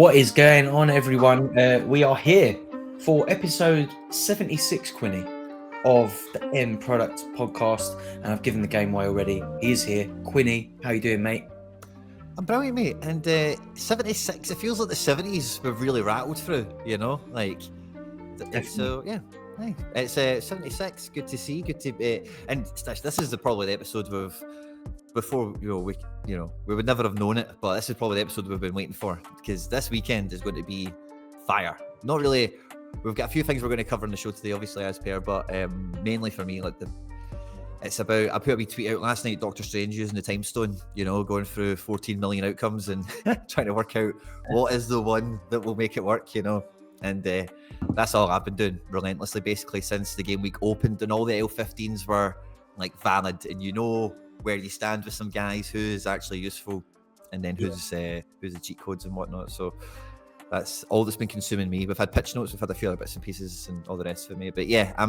What is going on, everyone? We are here for episode 76, Quinny, of the End Product podcast, and I've given the game away already. He is here. Quinny, how you doing, mate? I'm brilliant, mate. And 76, it feels like the 70s we've really rattled through, you know? Like, so, yeah. Hey, it's 76. Good to see. Good to be. And Stish, this is probably the episode before we would never have known it, but this is probably the episode we've been waiting for, because this weekend is going to be fire. Not really. We've got a few things we're going to cover in the show today, obviously, as per, but mainly for me, it's about, I put a wee tweet out last night, Doctor Strange using the time stone, going through 14 million outcomes and trying to work out what is the one that will make it work, and that's all I've been doing relentlessly, basically, since the game week opened, and all the L15s were like valid, and where you stand with some guys, who is actually useful, and then who's the cheat codes and whatnot. So that's all that's been consuming me. We've had pitch notes, we've had a few other bits and pieces and all the rest of me, but yeah, I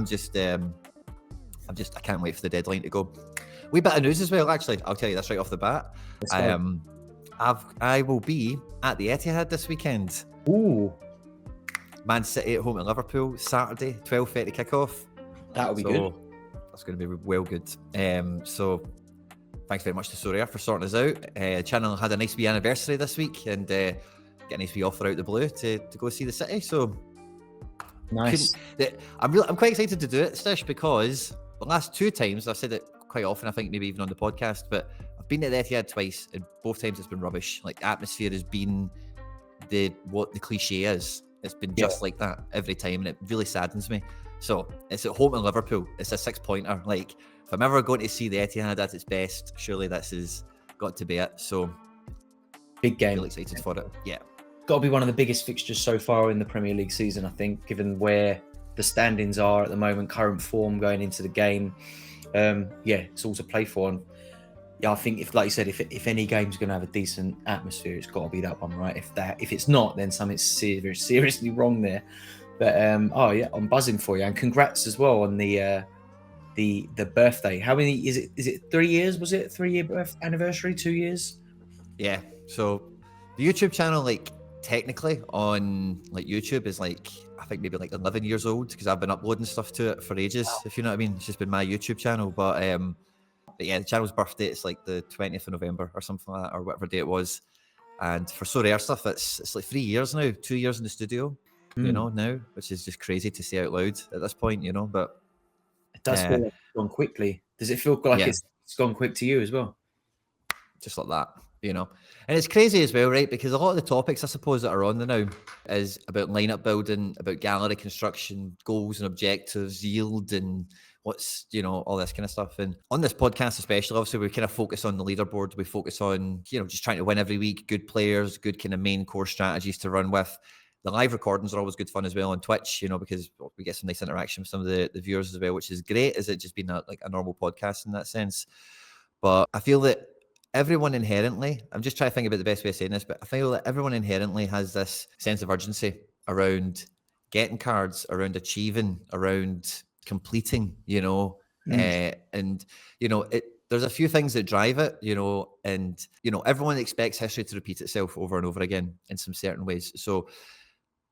can't wait for the deadline to go. Wee bit of news as well, actually. I'll tell you this right off the bat. I will be at the Etihad this weekend. Ooh. Man City at home at Liverpool, Saturday, 12:30 kickoff. That'll be good. That's going to be well good. So thanks very much to Sorare for sorting us out. Channel had a nice wee anniversary this week, and get a nice wee offer out the blue to go see the City. So nice. I'm quite excited to do it, Stish, because the last two times, I've said it quite often, I think maybe even on the podcast, but I've been at the Etihad twice, and both times it's been rubbish. Like, atmosphere has been what the cliche is. It's been just like that every time, and it really saddens me. So it's at home in Liverpool. It's a 6-pointer. Like, if I'm ever going to see the Etihad at its best, surely this has got to be it. So big game. Really excited for it. Yeah. Got to be one of the biggest fixtures so far in the Premier League season, I think, given where the standings are at the moment, current form going into the game. It's all to play for. And I think if any game's going to have a decent atmosphere, it's got to be that one, right? If it's not, then something's seriously wrong there. But I'm buzzing for you, and congrats as well on the birthday. How many is it? Is it 3 years? Was it 3-year birth anniversary? 2 years? Yeah. So the YouTube channel, like, technically on like YouTube is like, I think maybe like 11 years old, because I've been uploading stuff to it for ages. Wow. If you know what I mean. It's just been my YouTube channel, but yeah, the channel's birthday, it's like the 20th of November or something like that, or whatever day it was. And for Sorare stuff, it's like 3 years now, 2 years in the studio, now, which is just crazy to say out loud at this point, but it does feel like it's gone quickly. Does it feel like it's gone quick to you as well? Just like that, And it's crazy as well, right? Because a lot of the topics, I suppose, that are on there now is about lineup building, about gallery construction, goals and objectives, yield, and what's, all this kind of stuff. And on this podcast especially, obviously, we kind of focus on the leaderboard. We focus on, just trying to win every week, good players, good kind of main core strategies to run with. The live recordings are always good fun as well on Twitch, because we get some nice interaction with some of the viewers as well, which is great. Is it just been a normal podcast in that sense? But I feel that everyone inherently, I'm just trying to think about the best way of saying this, but I feel that everyone inherently has this sense of urgency around getting cards, around achieving, around completing, and, there's a few things that drive it, and, everyone expects history to repeat itself over and over again in some certain ways. So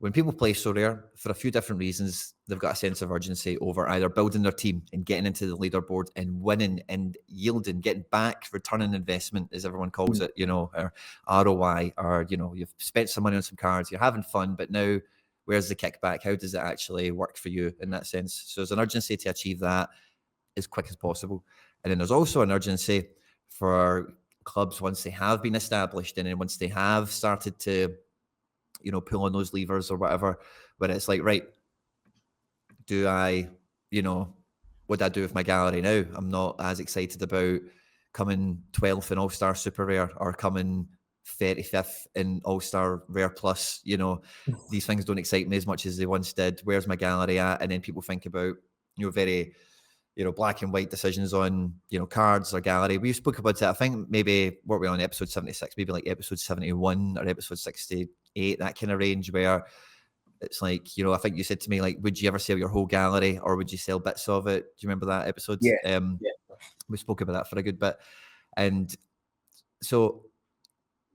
when people play Sorare, for a few different reasons, they've got a sense of urgency over either building their team and getting into the leaderboard and winning and yielding, getting back, returning investment, as everyone calls it, or ROI, or, you've spent some money on some cards, you're having fun, but now where's the kickback? How does it actually work for you in that sense? So there's an urgency to achieve that as quick as possible. And then there's also an urgency for clubs once they have been established, and then once they have started to pull on those levers or whatever, where it's like, right, do I, what do I do with my gallery now? I'm not as excited about coming 12th in All-Star Super Rare or coming 35th in All-Star Rare Plus. These things don't excite me as much as they once did. Where's my gallery at? And then people think about, very, black and white decisions on, cards or gallery. We spoke about it, I think maybe, what we're on episode 76, maybe like episode 71 or episode 68, that kind of range, where it's like, I think you said to me, like, would you ever sell your whole gallery, or would you sell bits of it? Do you remember that episode? Yeah. We spoke about that for a good bit. And so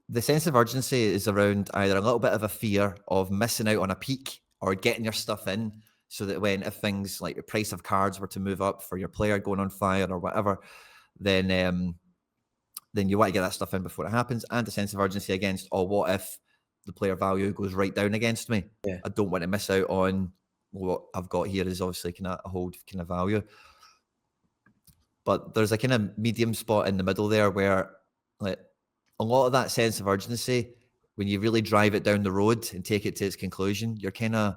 the sense of urgency is around either a little bit of a fear of missing out on a peak or getting your stuff in, so that when, if things like the price of cards were to move up for your player going on fire or whatever, then you want to get that stuff in before it happens. And a sense of urgency against, oh, what if the player value goes right down against me? Yeah. I don't want to miss out on what I've got here is obviously kind of a hold kind of value. But there's a kind of medium spot in the middle there where, like, a lot of that sense of urgency, when you really drive it down the road and take it to its conclusion, you're kind of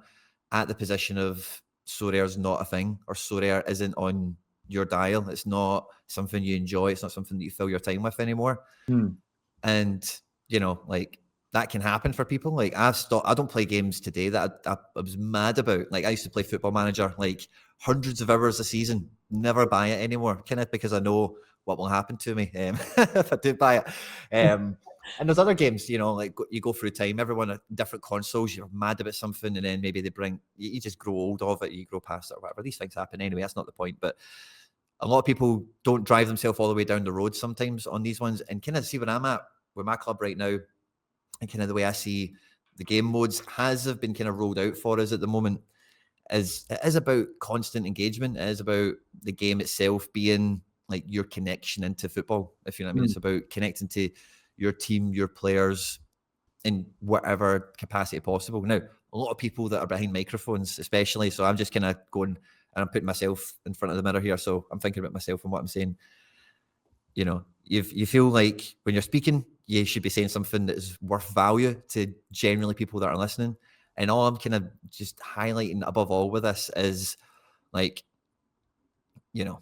at the position of Sorare's not a thing, or Sorare isn't on your dial. It's not something you enjoy. It's not something that you fill your time with anymore. And, you know, like, that can happen for people. Like, I don't play games today that I was mad about. Like, I used to play Football Manager, like, hundreds of hours a season, never buy it anymore, kind of because I know what will happen to me if I do buy it. And there's other games, you know, like, you go through time, everyone at different consoles, you're mad about something, and then maybe they bring, you just grow old of it, you grow past it or whatever. These things happen anyway, that's not the point. But a lot of people don't drive themselves all the way down the road sometimes on these ones, and kind of see where I'm at with my club right now, and kind of the way I see the game modes have been kind of rolled out for us at the moment. It is about constant engagement. It is about the game itself being like your connection into football, if you know what I mean. It's about connecting to your team, your players, in whatever capacity possible. Now, a lot of people that are behind microphones, especially, so I'm just kind of going and I'm putting myself in front of the mirror here, so I'm thinking about myself and what I'm saying. You know, you feel like when you're speaking, you should be saying something that is worth value to generally people that are listening. And all I'm kind of just highlighting above all with this is, like, you know,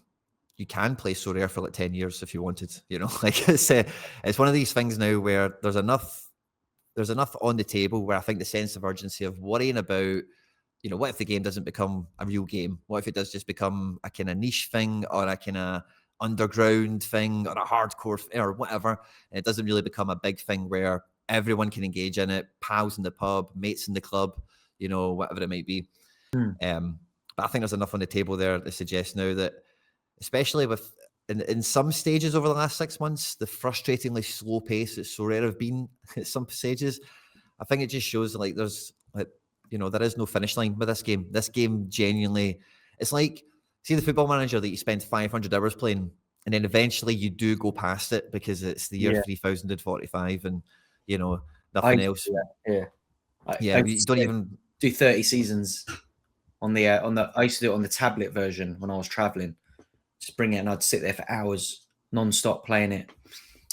you can play Sorare for like 10 years if you wanted, you know, like, it's one of these things now where there's enough on the table where I think the sense of urgency of worrying about, you know, what if the game doesn't become a real game? What if it does just become a kind of niche thing, or a kind of underground thing, or a hardcore or whatever, and it doesn't really become a big thing where everyone can engage in it, pals in the pub, mates in the club, you know, whatever it might be. But I think there's enough on the table there to suggest now that, especially with in some stages over the last 6 months, the frustratingly slow pace that Sorare have been at some stages, I think it just shows, like, there's, like, you know, there is no finish line with this game. This game genuinely, it's like, see the Football Manager that you spend 500 hours playing, and then eventually you do go past it because it's the year 3045, and, you know, nothing else. I you don't even do 30 seasons on the I used to do it on the tablet version when I was traveling. Just bring it and I'd sit there for hours non-stop playing it.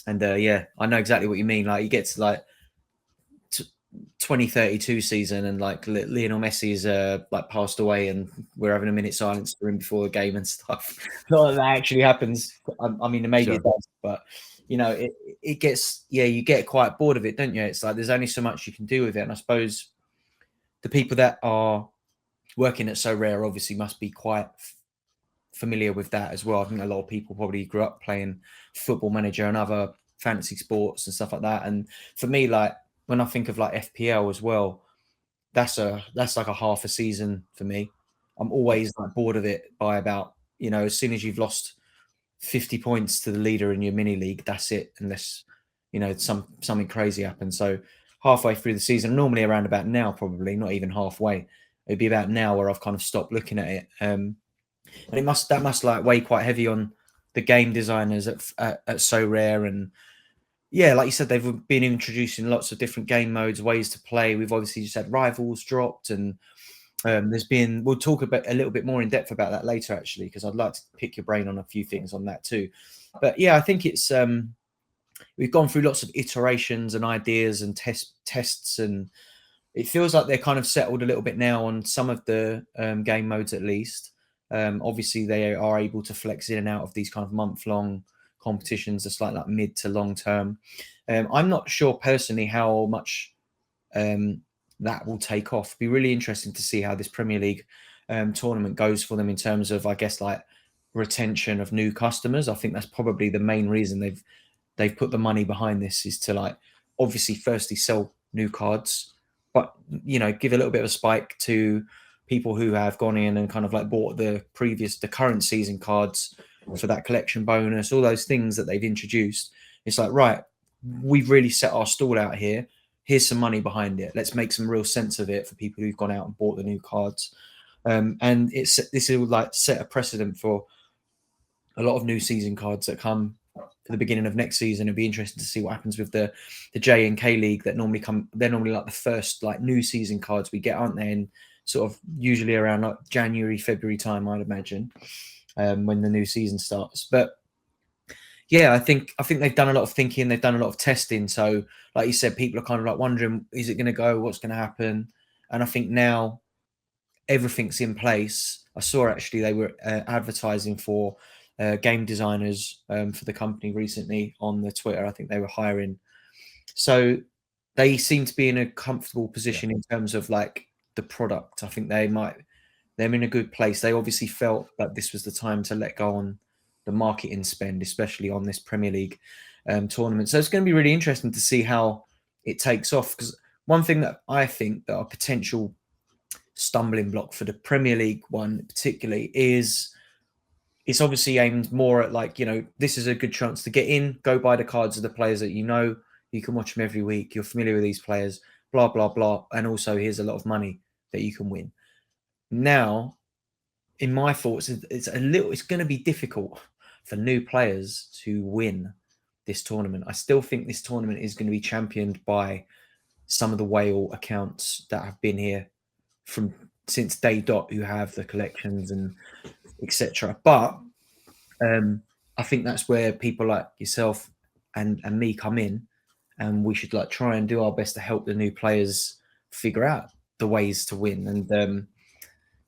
And yeah, I know exactly what you mean. Like, you get to like 2032 season and like Lionel Messi is like passed away and we're having a minute silence for him before the game and stuff. Not that that actually happens. I mean, maybe it does, but you know, it gets, you get quite bored of it, don't you? It's like there's only so much you can do with it. And I suppose the people that are working at Sorare obviously must be quite familiar with that as well. I think a lot of people probably grew up playing Football Manager and other fantasy sports and stuff like that. And for me, like, when I think of like FPL as well, that's like a half a season for me. I'm always like bored of it by about, you know, as soon as you've lost 50 points to the leader in your mini league, that's it, unless, you know, something crazy happens. So halfway through the season, normally around about now, probably not even halfway, it'd be about now where I've kind of stopped looking at it. And that must like weigh quite heavy on the game designers at Sorare. And yeah, like you said, they've been introducing lots of different game modes, ways to play. We've obviously just had rivals dropped, and we'll talk a little bit more in depth about that later, actually, because I'd like to pick your brain on a few things on that too. But yeah, I think it's we've gone through lots of iterations and ideas and tests, and it feels like they're kind of settled a little bit now on some of the game modes, at least. Obviously, they are able to flex in and out of these kind of month-long competitions, just like mid to long term. I'm not sure personally how much that will take off. It'd be really interesting to see how this Premier League tournament goes for them in terms of, I guess, like retention of new customers. I think that's probably the main reason they've put the money behind this, is to, like, obviously firstly sell new cards, but, you know, give a little bit of a spike to people who have gone in and kind of like bought the current season cards for that collection bonus, all those things that they've introduced. It's like, right, we've really set our stall out here. Here's some money behind it. Let's make some real sense of it for people who've gone out and bought the new cards. And this will like set a precedent for a lot of new season cards that come for the beginning of next season. It'll be interesting to see what happens with the J and K League that normally come. They're normally like the first like new season cards we get, aren't they? And sort of usually around like January, February time, I'd imagine, when the new season starts. But yeah, I think they've done a lot of thinking, they've done a lot of testing. So, like you said, people are kind of like wondering, is it going to go? What's going to happen? And I think now everything's in place. I saw actually they were advertising for game designers for the company recently on the Twitter. I think they were hiring. So they seem to be in a comfortable position in terms of like the product. I think they're in a good place. They obviously felt that this was the time to let go on the marketing spend, especially on this Premier League tournament. So it's going to be really interesting to see how it takes off. Because one thing that I think that a potential stumbling block for the Premier League one particularly is it's obviously aimed more at like, this is a good chance to get in, go buy the cards of the players that you can watch them every week, you're familiar with these players, blah, blah, blah. And also here's a lot of money that you can win. Now, in my thoughts, it's going to be difficult for new players to win this tournament. I still think this tournament is going to be championed by some of the whale accounts that have been here since day dot, who have the collections and etc. But I think that's where people like yourself and me come in, and we should like try and do our best to help the new players figure out the ways to win. And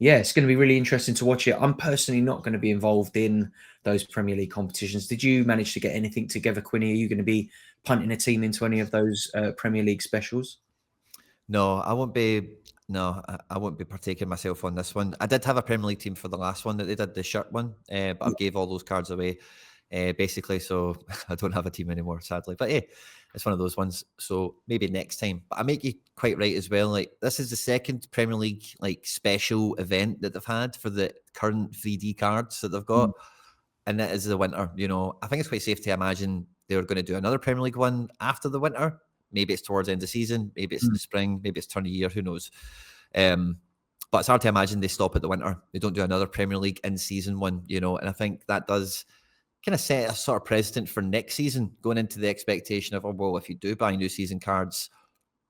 yeah, it's going to be really interesting to watch it. I'm personally not going to be involved in those Premier League competitions. Did you manage to get anything together, Quinny? Are you going to be punting a team into any of those Premier League specials? No, I won't be. No, I won't be partaking myself on this one. I did have a Premier League team for the last one that they did, the shirt one, but I gave all those cards away, basically. So I don't have a team anymore, sadly. But hey, it's one of those ones. So maybe next time. But I make you quite right as well. Like this is the second Premier League like special event that they've had for the current 3D cards that they've got, and that is the winter. I think it's quite safe to imagine they're going to do another Premier League one after the winter. Maybe it's towards the end of the season. Maybe it's in the spring. Maybe it's turn of year. Who knows? But it's hard to imagine they stop at the winter. They don't do another Premier League in-season one, And I think that does kind of set a sort of precedent for next season, going into the expectation of, oh, well, if you do buy new season cards,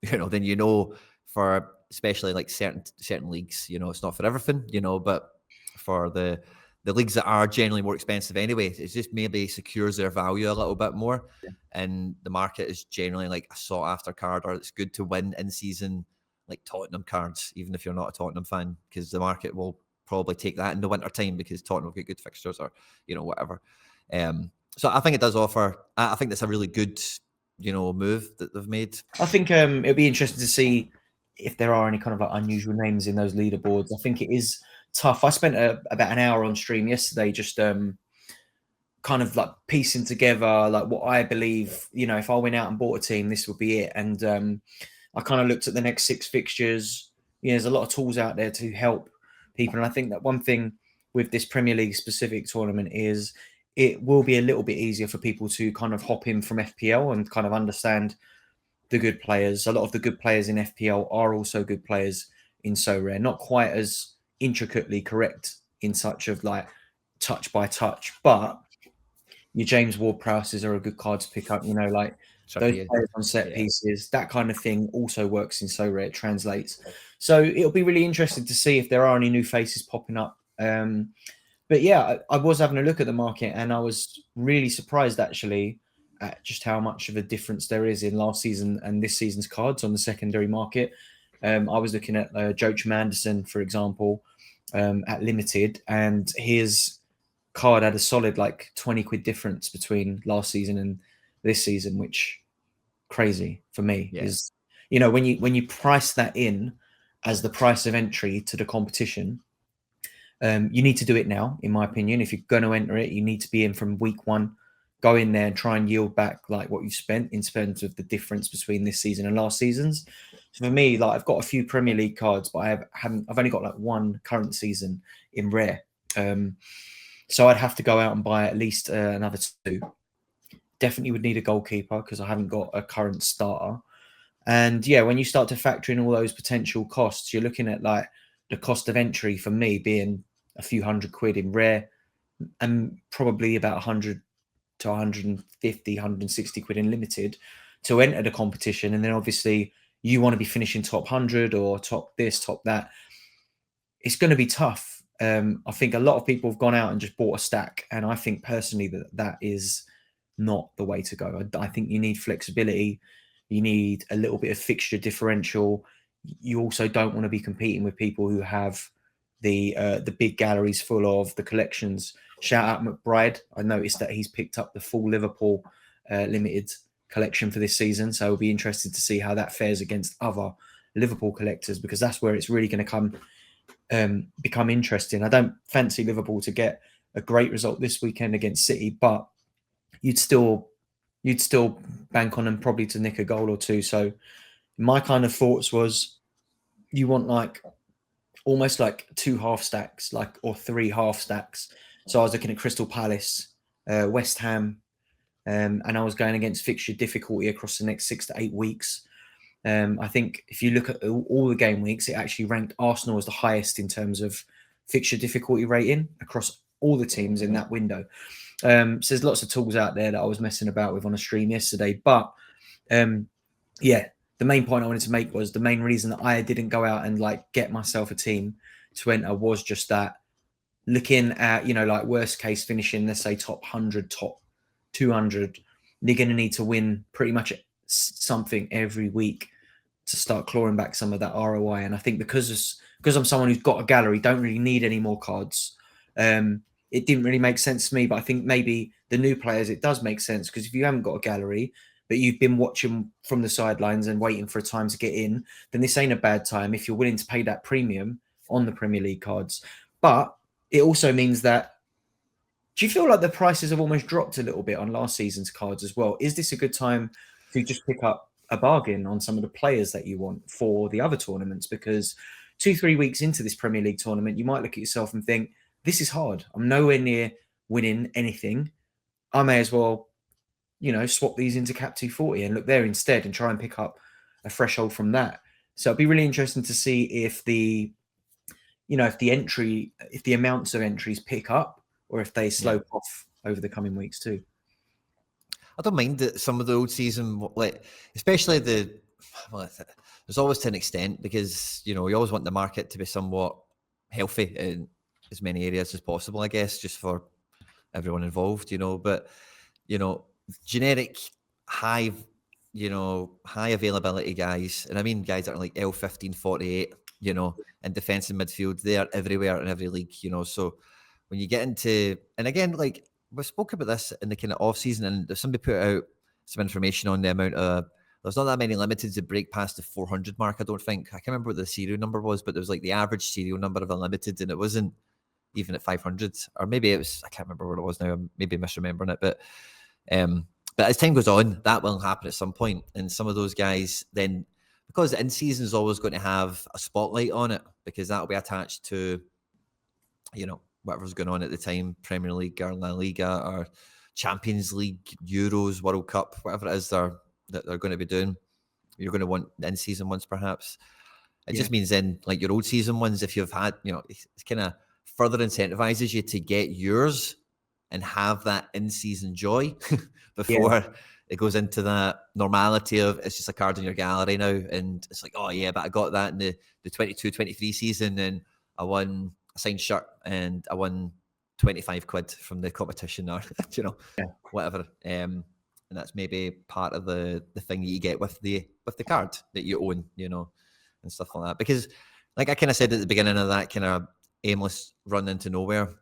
then for especially like certain leagues, it's not for everything, but for the leagues that are generally more expensive anyway, it just maybe secures their value a little bit more. Yeah. And the market is generally like a sought after card, or it's good to win in season, like Tottenham cards, even if you're not a Tottenham fan, because the market will probably take that in the winter time because Tottenham will get good fixtures or, whatever. So I think it does offer, I think that's a really good, move that they've made. I think it'll be interesting to see if there are any kind of like unusual names in those leaderboards. I think it is tough. I spent about an hour on stream yesterday just kind of like piecing together like what I believe, if I went out and bought a team, this would be it. And I kind of looked at the next 6 fixtures. There's a lot of tools out there to help people. And I think that one thing with this Premier League specific tournament is it will be a little bit easier for people to kind of hop in from FPL and kind of understand the good players. A lot of the good players in FPL are also good players in Sorare. Not quite as intricately correct in such of like touch by touch, but your James Ward-Prowses are a good card to pick up, like those players on set pieces, that kind of thing also works in Sorare, it translates. So it'll be really interesting to see if there are any new faces popping up. But yeah, I was having a look at the market and I was really surprised actually at just how much of a difference there is in last season and this season's cards on the secondary market. I was looking at Joachim Anderson, for example, at Limited, and his card had a solid like 20 quid difference between last season and this season, which crazy for me is, when you price that in as the price of entry to the competition, you need to do it now, in my opinion. If you're going to enter it, you need to be in from week 1. Go in there and try and yield back like what you've spent in terms of the difference between this season and last season's. So for me, like I've got a few Premier League cards, but I've only got like 1 current season in rare. So I'd have to go out and buy at least another 2. Definitely would need a goalkeeper because I haven't got a current starter. And yeah, when you start to factor in all those potential costs, you're looking at like the cost of entry for me being a few £100 in rare and probably about 100 to 150, 160 quid in limited to enter the competition. And then obviously you want to be finishing top 100 or top this, top that. It's going to be tough. I think a lot of people have gone out and just bought a stack. And I think personally that is not the way to go. I think you need flexibility. You need a little bit of fixture differential. You also don't want to be competing with people who have the big galleries full of the collections. Shout out McBride. I noticed that he's picked up the full Liverpool limited collection for this season. So we'll be interested to see how that fares against other Liverpool collectors, because that's where it's really going to become interesting. I don't fancy Liverpool to get a great result this weekend against City, but you'd still bank on them probably to nick a goal or two. So my kind of thoughts was you want like almost like 2 half stacks, like, or 3 half stacks. So I was looking at Crystal Palace, West Ham, and I was going against fixture difficulty across the next 6 to 8 weeks. I think if you look at all the game weeks, it actually ranked Arsenal as the highest in terms of fixture difficulty rating across all the teams in that window. So there's lots of tools out there that I was messing about with on a stream yesterday. But yeah, the main point I wanted to make was the main reason that I didn't go out and like get myself a team to enter was just that, looking at, like worst case finishing, let's say top 100, top 200, you're going to need to win pretty much something every week to start clawing back some of that ROI. And I think because I'm someone who's got a gallery, don't really need any more cards. It didn't really make sense to me, but I think maybe the new players, it does make sense, because if you haven't got a gallery, but you've been watching from the sidelines and waiting for a time to get in, then this ain't a bad time if you're willing to pay that premium on the Premier League cards. But it also means that, do you feel like the prices have almost dropped a little bit on last season's cards as well? Is this a good time to just pick up a bargain on some of the players that you want for the other tournaments? Because 2-3 weeks into this Premier League tournament, you might look at yourself and think, this is hard. I'm nowhere near winning anything. I may as well, swap these into Cap 240 and look there instead and try and pick up a threshold from that. So it'd be really interesting to see if the amounts of entries pick up or if they slow off over the coming weeks too. I don't mind that some of the old season, like especially there's always to an extent, because you always want the market to be somewhat healthy in as many areas as possible, I guess, just for everyone involved, But generic high availability guys, and I mean guys that are like L1548, and defense and midfield, they are everywhere in every league, So when you get into, and again, like we spoke about this in the kind of off season, and somebody put out some information on the amount of, there's not that many limiteds that break past the 400 mark, I don't think. I can't remember what the serial number was, but there was like the average serial number of a limited, and it wasn't even at 500, or maybe it was, I can't remember what it was now, I'm maybe misremembering it, but as time goes on, that will happen at some point. And some of those guys then, because the in-season is always going to have a spotlight on it, because that'll be attached to, whatever's going on at the time, Premier League or La Liga or Champions League, Euros, World Cup, whatever it is that they're going to be doing. You're going to want the in-season ones, perhaps. It just means then, like your old season ones, if you've had, it's kind of further incentivizes you to get yours and have that in-season joy before it goes into that normality of it's just a card in your gallery now. And it's like, oh yeah, but I got that in the 22-23 season, and I won a signed shirt and I won 25 quid from the competition, or whatever. And that's maybe part of the thing that you get with the card that you own, and stuff like that. Because like I kind of said at the beginning of that kind of aimless run into nowhere,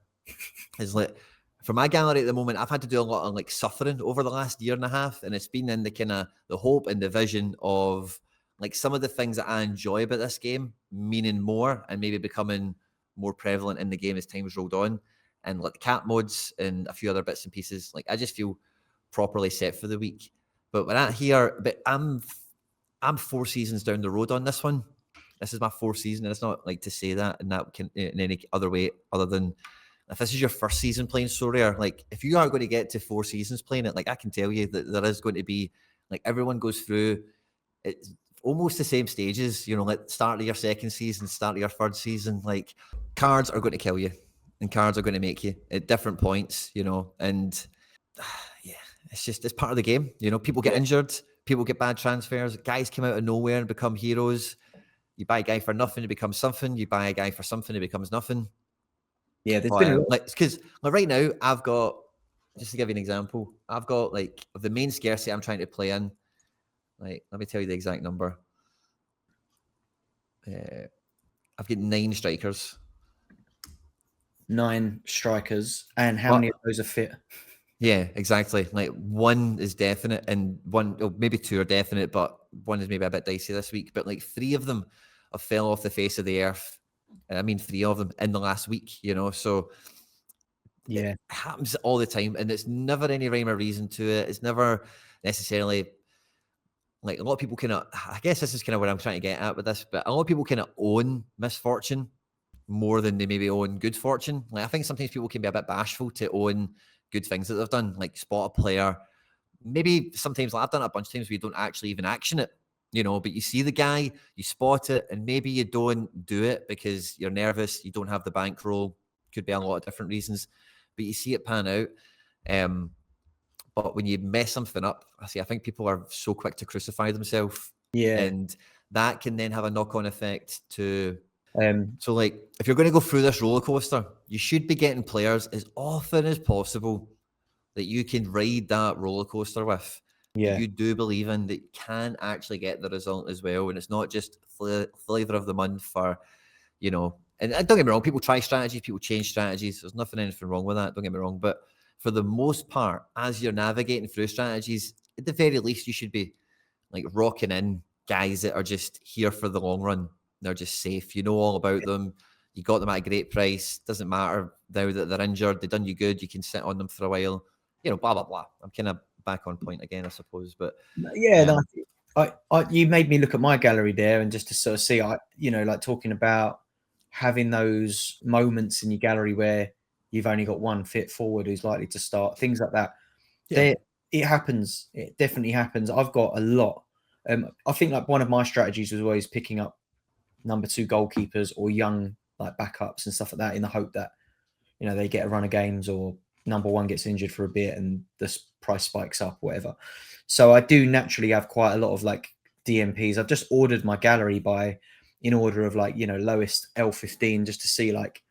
is like, for my gallery at the moment, I've had to do a lot of like suffering over the last year and a half, and it's been in the kind of the hope and the vision of like some of the things that I enjoy about this game meaning more and maybe becoming more prevalent in the game as time's rolled on, and like the cap mods and a few other bits and pieces. Like I just feel properly set for the week. But when I hear, but I'm 4 seasons down the road on this one. This is my 4th season, and it's not like to say that in any other way other than if this is your first season playing Sorare, like if you are going to get to 4 seasons playing it, like I can tell you that there is going to be like everyone goes through it's almost the same stages, you know, like start of your second season, start of your third season, like cards are going to kill you and cards are going to make you at different points, you know, and yeah, it's part of the game, you know, people get injured, people get bad transfers, guys come out of nowhere and become heroes. You buy a guy for nothing, it becomes something. You buy a guy for something, it becomes nothing. Yeah, there's been a lot. Like, because like right now, I've got, just to give you an example, I've got like the main scarcity I'm trying to play in. Like, let me tell you the exact number. I've got 9 strikers. 9 strikers, and how many of those are fit? Yeah, exactly. Like 1 is definite, and 1, or maybe 2 are definite, but 1 is maybe a bit dicey this week. But like 3 of them have fell off the face of the earth. I mean, 3 of them in the last week, you know. So yeah, it happens all the time, and it's never any rhyme or reason to it. It's never necessarily like a lot of people kind of. I guess this is kind of what I'm trying to get at with this, but a lot of people kind of own misfortune more than they maybe own good fortune. Like I think sometimes people can be a bit bashful to own good things that they've done, like spot a player. Maybe sometimes, like I've done it a bunch of times where you don't actually even action it, you know, but you see the guy, you spot it, and maybe you don't do it because you're nervous, you don't have the bankroll, could be a lot of different reasons, but you see it pan out. But when you mess something up, I think people are so quick to crucify themselves. yeah, And that can then have a knock-on effect to um, so, like, if you're going to go through this roller coaster, you should be getting players as often as possible that you can ride that roller coaster with. yeah. That you do believe in, that can actually get the result as well. And it's not just flavor of the month for, you know, and don't get me wrong, people try strategies, people change strategies. There's anything wrong with that. Don't get me wrong. But for the most part, as you're navigating through strategies, at the very least, you should be like rocking in guys that are just here for the long run. They're just safe. You know all about them. You got them at a great price. Doesn't matter now that they're injured. They've done you good. You can sit on them for a while. You know, blah, blah, blah. I'm kind of back on point again, I suppose. But Yeah, no, you made me look at my gallery there and just to sort of see, like talking about having those moments in your gallery where you've only got one fit forward who's likely to start, things like that. Yeah. It happens. It definitely happens. I've got a lot. I think like one of my strategies was always picking up number 2 goalkeepers or young like backups and stuff like that in the hope that, you know, they get a run of games or number 1 gets injured for a bit and the price spikes up, whatever. So I do naturally have quite a lot of like DMPs. I've just ordered my gallery in order of like, you know, lowest L15 just to see like,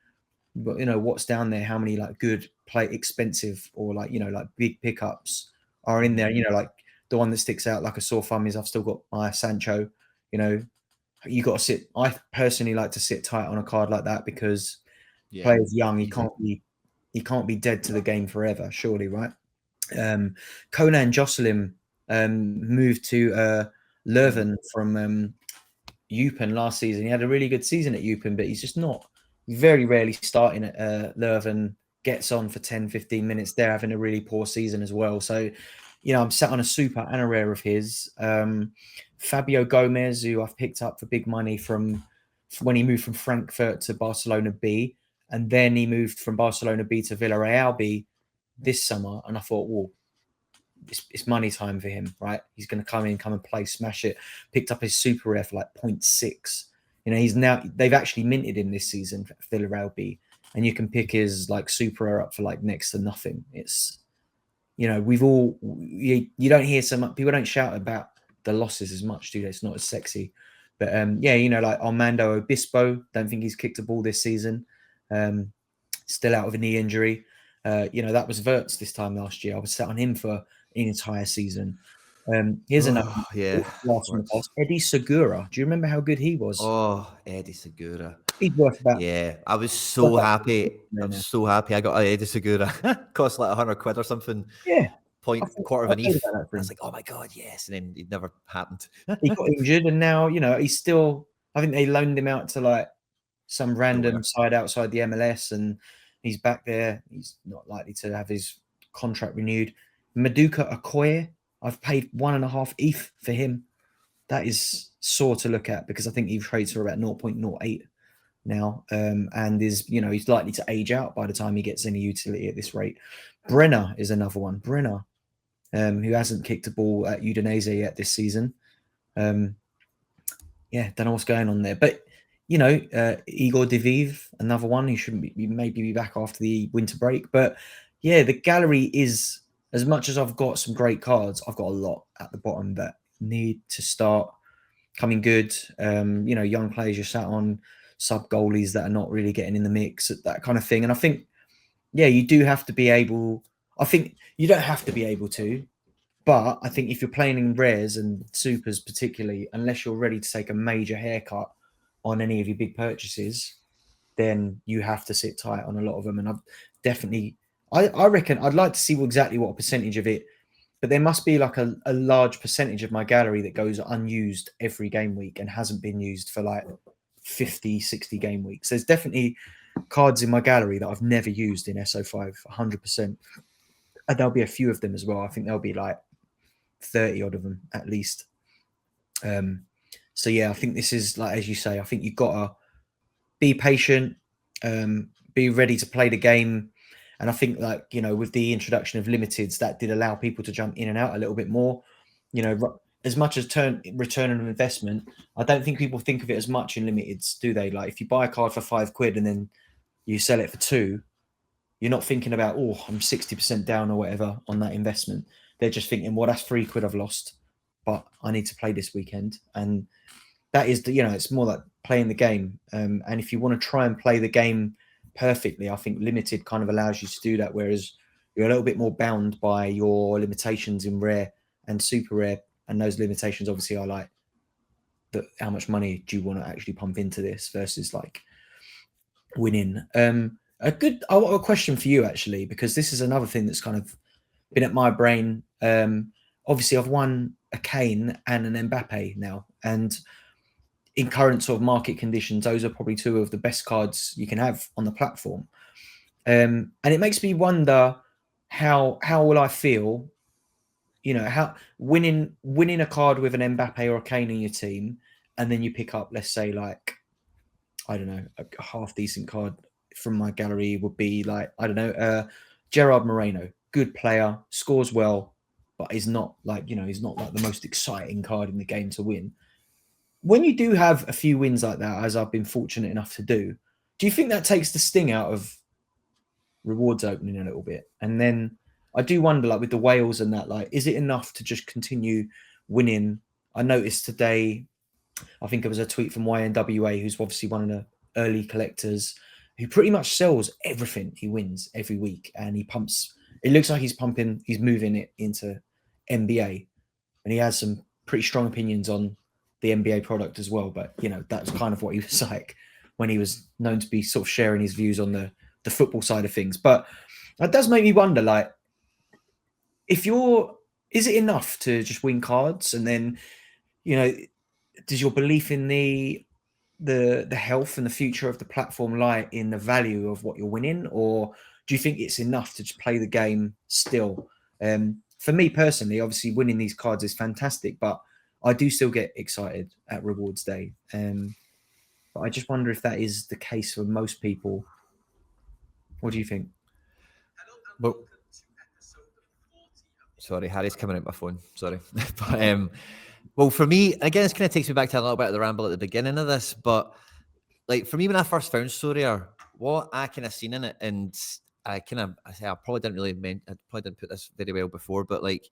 you know, what's down there, how many like good expensive or like, you know, like big pickups are in there. You know, like the one that sticks out like a sore thumb is I've still got my Sancho. You know, you got to sit. I personally like to sit tight on a card like that because players young, he can't be dead to the game forever, surely, right? Conan Jocelyn moved to Leuven from Eupen last season. He had a really good season at Eupen, but he's just not very rarely starting at Leuven, gets on for 10, 15 minutes. They're having a really poor season as well. So, you know, I'm sat on a super and a rare of his. Fabio Gomez, who I've picked up for big money from when he moved from Frankfurt to Barcelona B, and then he moved from Barcelona B to Villarreal B this summer. And I thought, well, it's money time for him, right? He's going to come and play, smash it. Picked up his super rare for like 0.6. You know, they've actually minted him this season for Villarreal B, and you can pick his like super rare up for like next to nothing. It's, you know, you don't hear so much, people don't shout about the losses as much, do they? It's not as sexy. But yeah, you know, like Armando Obispo, don't think he's kicked a ball this season. Still out with a knee injury. You know, that was Wirtz this time last year. I was sat on him for an entire season. Here's another last one. Eddie Segura. Do you remember how good he was? Oh, Eddie Segura. He's worth about. Yeah, I was so happy. So happy I got Eddie Segura. Cost like £100 or something. Yeah. Quarter of an ETH. I was like, oh my God, yes. And then it never happened. He got injured and now, you know, he's still, I think they loaned him out to like some random side outside the MLS and he's back there. He's not likely to have his contract renewed. Maduka Okoye, I've paid 1.5 ETH for him. That is sore to look at because I think he trades for about 0.08. now, and is, you know, he's likely to age out by the time he gets any utility at this rate. Brenner is another one. Brenner, who hasn't kicked a ball at Udinese yet this season. Yeah, don't know what's going on there, but you know, Igor Diviv, another one who shouldn't be, maybe be back after the winter break. But yeah, the gallery is, as much as I've got some great cards, I've got a lot at the bottom that need to start coming good. You know, young players you're sat on, sub goalies that are not really getting in the mix, that kind of thing. And I think, yeah, you do have to be able. I think you don't have to be able to, but I think if you're playing in rares and supers particularly, unless you're ready to take a major haircut on any of your big purchases, then you have to sit tight on a lot of them. And I've definitely, I reckon I'd like to see exactly what percentage of it, but there must be like a large percentage of my gallery that goes unused every game week and hasn't been used for like 50, 60 game weeks. There's definitely cards in my gallery that I've never used in SO5, 100%. And there'll be a few of them as well. I think there'll be like 30 odd of them at least. So yeah, I think this is, like, as you say, I think you've got to be patient, be ready to play the game. And I think, like, you know, with the introduction of limiteds, that did allow people to jump in and out a little bit more. You know, as much as return on investment, I don't think people think of it as much in limiteds, do they? Like, if you buy a card for £5 and then you sell it for £2, you're not thinking about, oh, I'm 60% down or whatever on that investment. They're just thinking, well, that's £3 I've lost, but I need to play this weekend. And that is, you know, it's more like playing the game. And if you want to try and play the game perfectly, I think limited kind of allows you to do that. Whereas you're a little bit more bound by your limitations in rare and super rare. And those limitations obviously are like, how much money do you want to actually pump into this versus like winning? I got a question for you actually, because this is another thing that's kind of been at my brain. Obviously I've won a Kane and an Mbappe now, and in current sort of market conditions, those are probably two of the best cards you can have on the platform. And it makes me wonder how will I feel, you know, how winning a card with an Mbappe or a Kane in your team, and then you pick up, let's say, like, I don't know, a half decent card from my gallery would be like, I don't know, Gerard Moreno, good player, scores well, but is not like, you know, he's not like the most exciting card in the game to win. When you do have a few wins like that, as I've been fortunate enough to do you think that takes the sting out of rewards opening a little bit? And then I do wonder, like with the whales and that, like, is it enough to just continue winning? I noticed today, I think it was a tweet from YNWA, who's obviously one of the early collectors, who pretty much sells everything he wins every week, and he pumps. It looks like he's moving it into NBA, and he has some pretty strong opinions on the NBA product as well. But you know, that's kind of what he was like when he was known to be sort of sharing his views on the football side of things. But that does make me wonder, like, is it enough to just win cards, and then, you know, does your belief in the health and the future of the platform lie in the value of what you're winning, or do you think it's enough to just play the game still? For me personally, obviously winning these cards is fantastic, but I do still get excited at rewards day. But I just wonder if that is the case for most people. What do you think? Well, sorry, Harry's coming out my phone. Sorry. But well, for me, again, this kind of takes me back to a little bit of the ramble at the beginning of this. But like for me, when I first found Sorare, what I kind of seen in it, and I probably didn't put this very well before, but like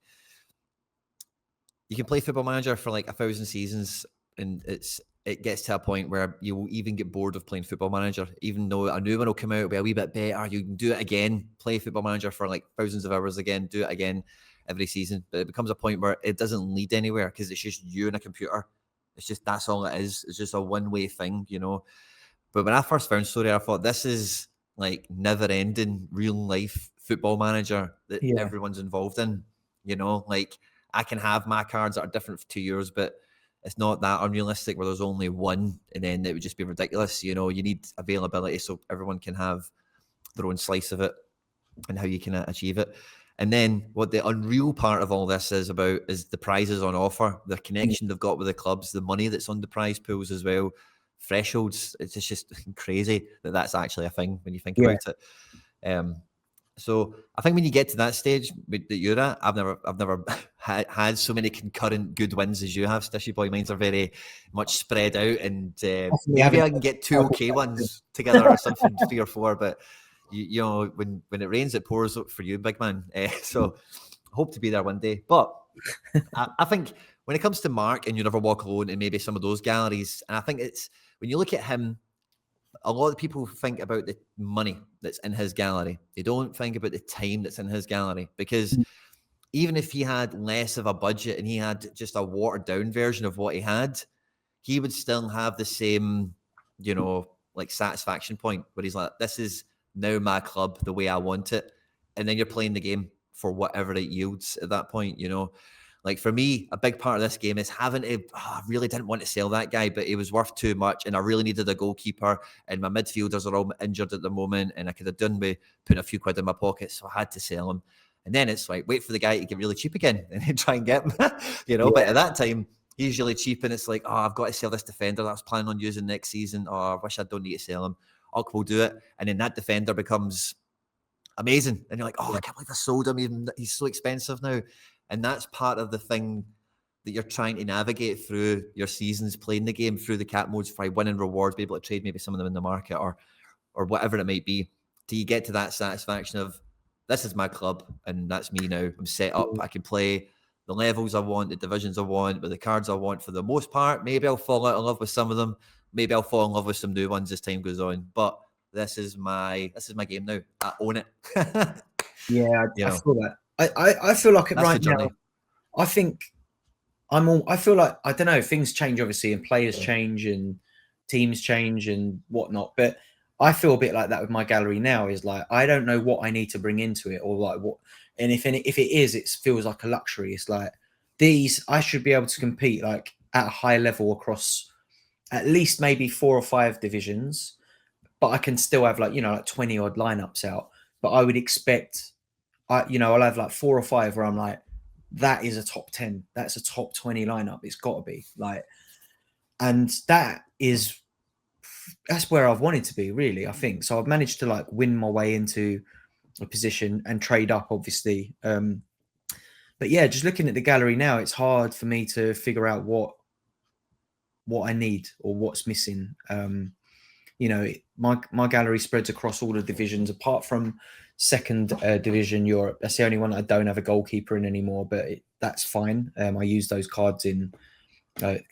you can play Football Manager for like 1,000 seasons, and it gets to a point where you will even get bored of playing Football Manager. Even though a new one will come out, it'll be a wee bit better. You can do it again, play Football Manager for like thousands of hours again, do it again every season. But it becomes a point where it doesn't lead anywhere because it's just you and a computer. It's just, that's all it is. It's just a one-way thing, you know. But when I first found Sorare, I thought this is like never-ending real-life Football Manager that everyone's involved in. You know, like I can have my cards that are different to yours, but it's not that unrealistic where there's only one, and then it would just be ridiculous. You know, you need availability so everyone can have their own slice of it and how you can achieve it. And then what the unreal part of all this is about is the prizes on offer, the connection they've got with the clubs, the money that's on the prize pools as well. thresholds. It's just crazy that that's actually a thing when you think Yeah. about it. So I think when you get to that stage that you're at, I've never had so many concurrent good wins as you have, Stishy Boy. Mine's are very much spread out, and maybe I can get 2 okay ones together or something, 3 or 4. But you know, when it rains, it pours for you, big man. So I hope to be there one day. But I think when it comes to Mark and You Never Walk Alone and maybe some of those galleries, and I think it's when you look at him, a lot of people think about the money that's in his gallery. They don't think about the time that's in his gallery, because even if he had less of a budget and he had just a watered down version of what he had, he would still have the same, you know, like satisfaction point where he's like, this is now my club the way I want it. And then you're playing the game for whatever it yields at that point, you know. Like for me, a big part of this game is having to, I really didn't want to sell that guy, but he was worth too much and I really needed a goalkeeper and my midfielders are all injured at the moment and I could have done with putting a few quid in my pocket, so I had to sell him. And then it's like, wait for the guy to get really cheap again and then try and get him, you know. Yeah. But at that time, he's really cheap and it's like, oh, I've got to sell this defender that I was planning on using next season. Oh, I wish I don't need to sell him. Okay, we'll do it. And then that defender becomes amazing. And you're like, oh, I can't believe I sold him. Even he's so expensive now. And that's part of the thing that you're trying to navigate through your seasons, playing the game through the cap modes, for winning rewards, be able to trade maybe some of them in the market or whatever it might be. Do you get to that satisfaction of, this is my club and that's me now. I'm set up. I can play the levels I want, the divisions I want, with the cards I want for the most part. Maybe I'll fall out of love with some of them. Maybe I'll fall in love with some new ones as time goes on. But this is my game now. I own it. Yeah, I feel that. I feel like it right now. I think I feel like, I don't know, things change obviously and players change and teams change and whatnot. But I feel a bit like that with my gallery now, is like, I don't know what I need to bring into it or like what. And if it is, it feels like a luxury. It's like I should be able to compete like at a high level across at least maybe 4 or 5 divisions, but I can still have like, you know, like 20 odd lineups out. But I would expect, I'll have like 4 or 5 where I'm like, that is a top 10. That's a top 20 lineup. It's got to be like, and that's where I've wanted to be, really, I think. So I've managed to like win my way into a position and trade up, obviously. But yeah, just looking at the gallery now, it's hard for me to figure out what I need or what's missing. You know, my gallery spreads across all the divisions apart from second division Europe. That's the only one I don't have a goalkeeper in anymore, but that's fine. I use those cards in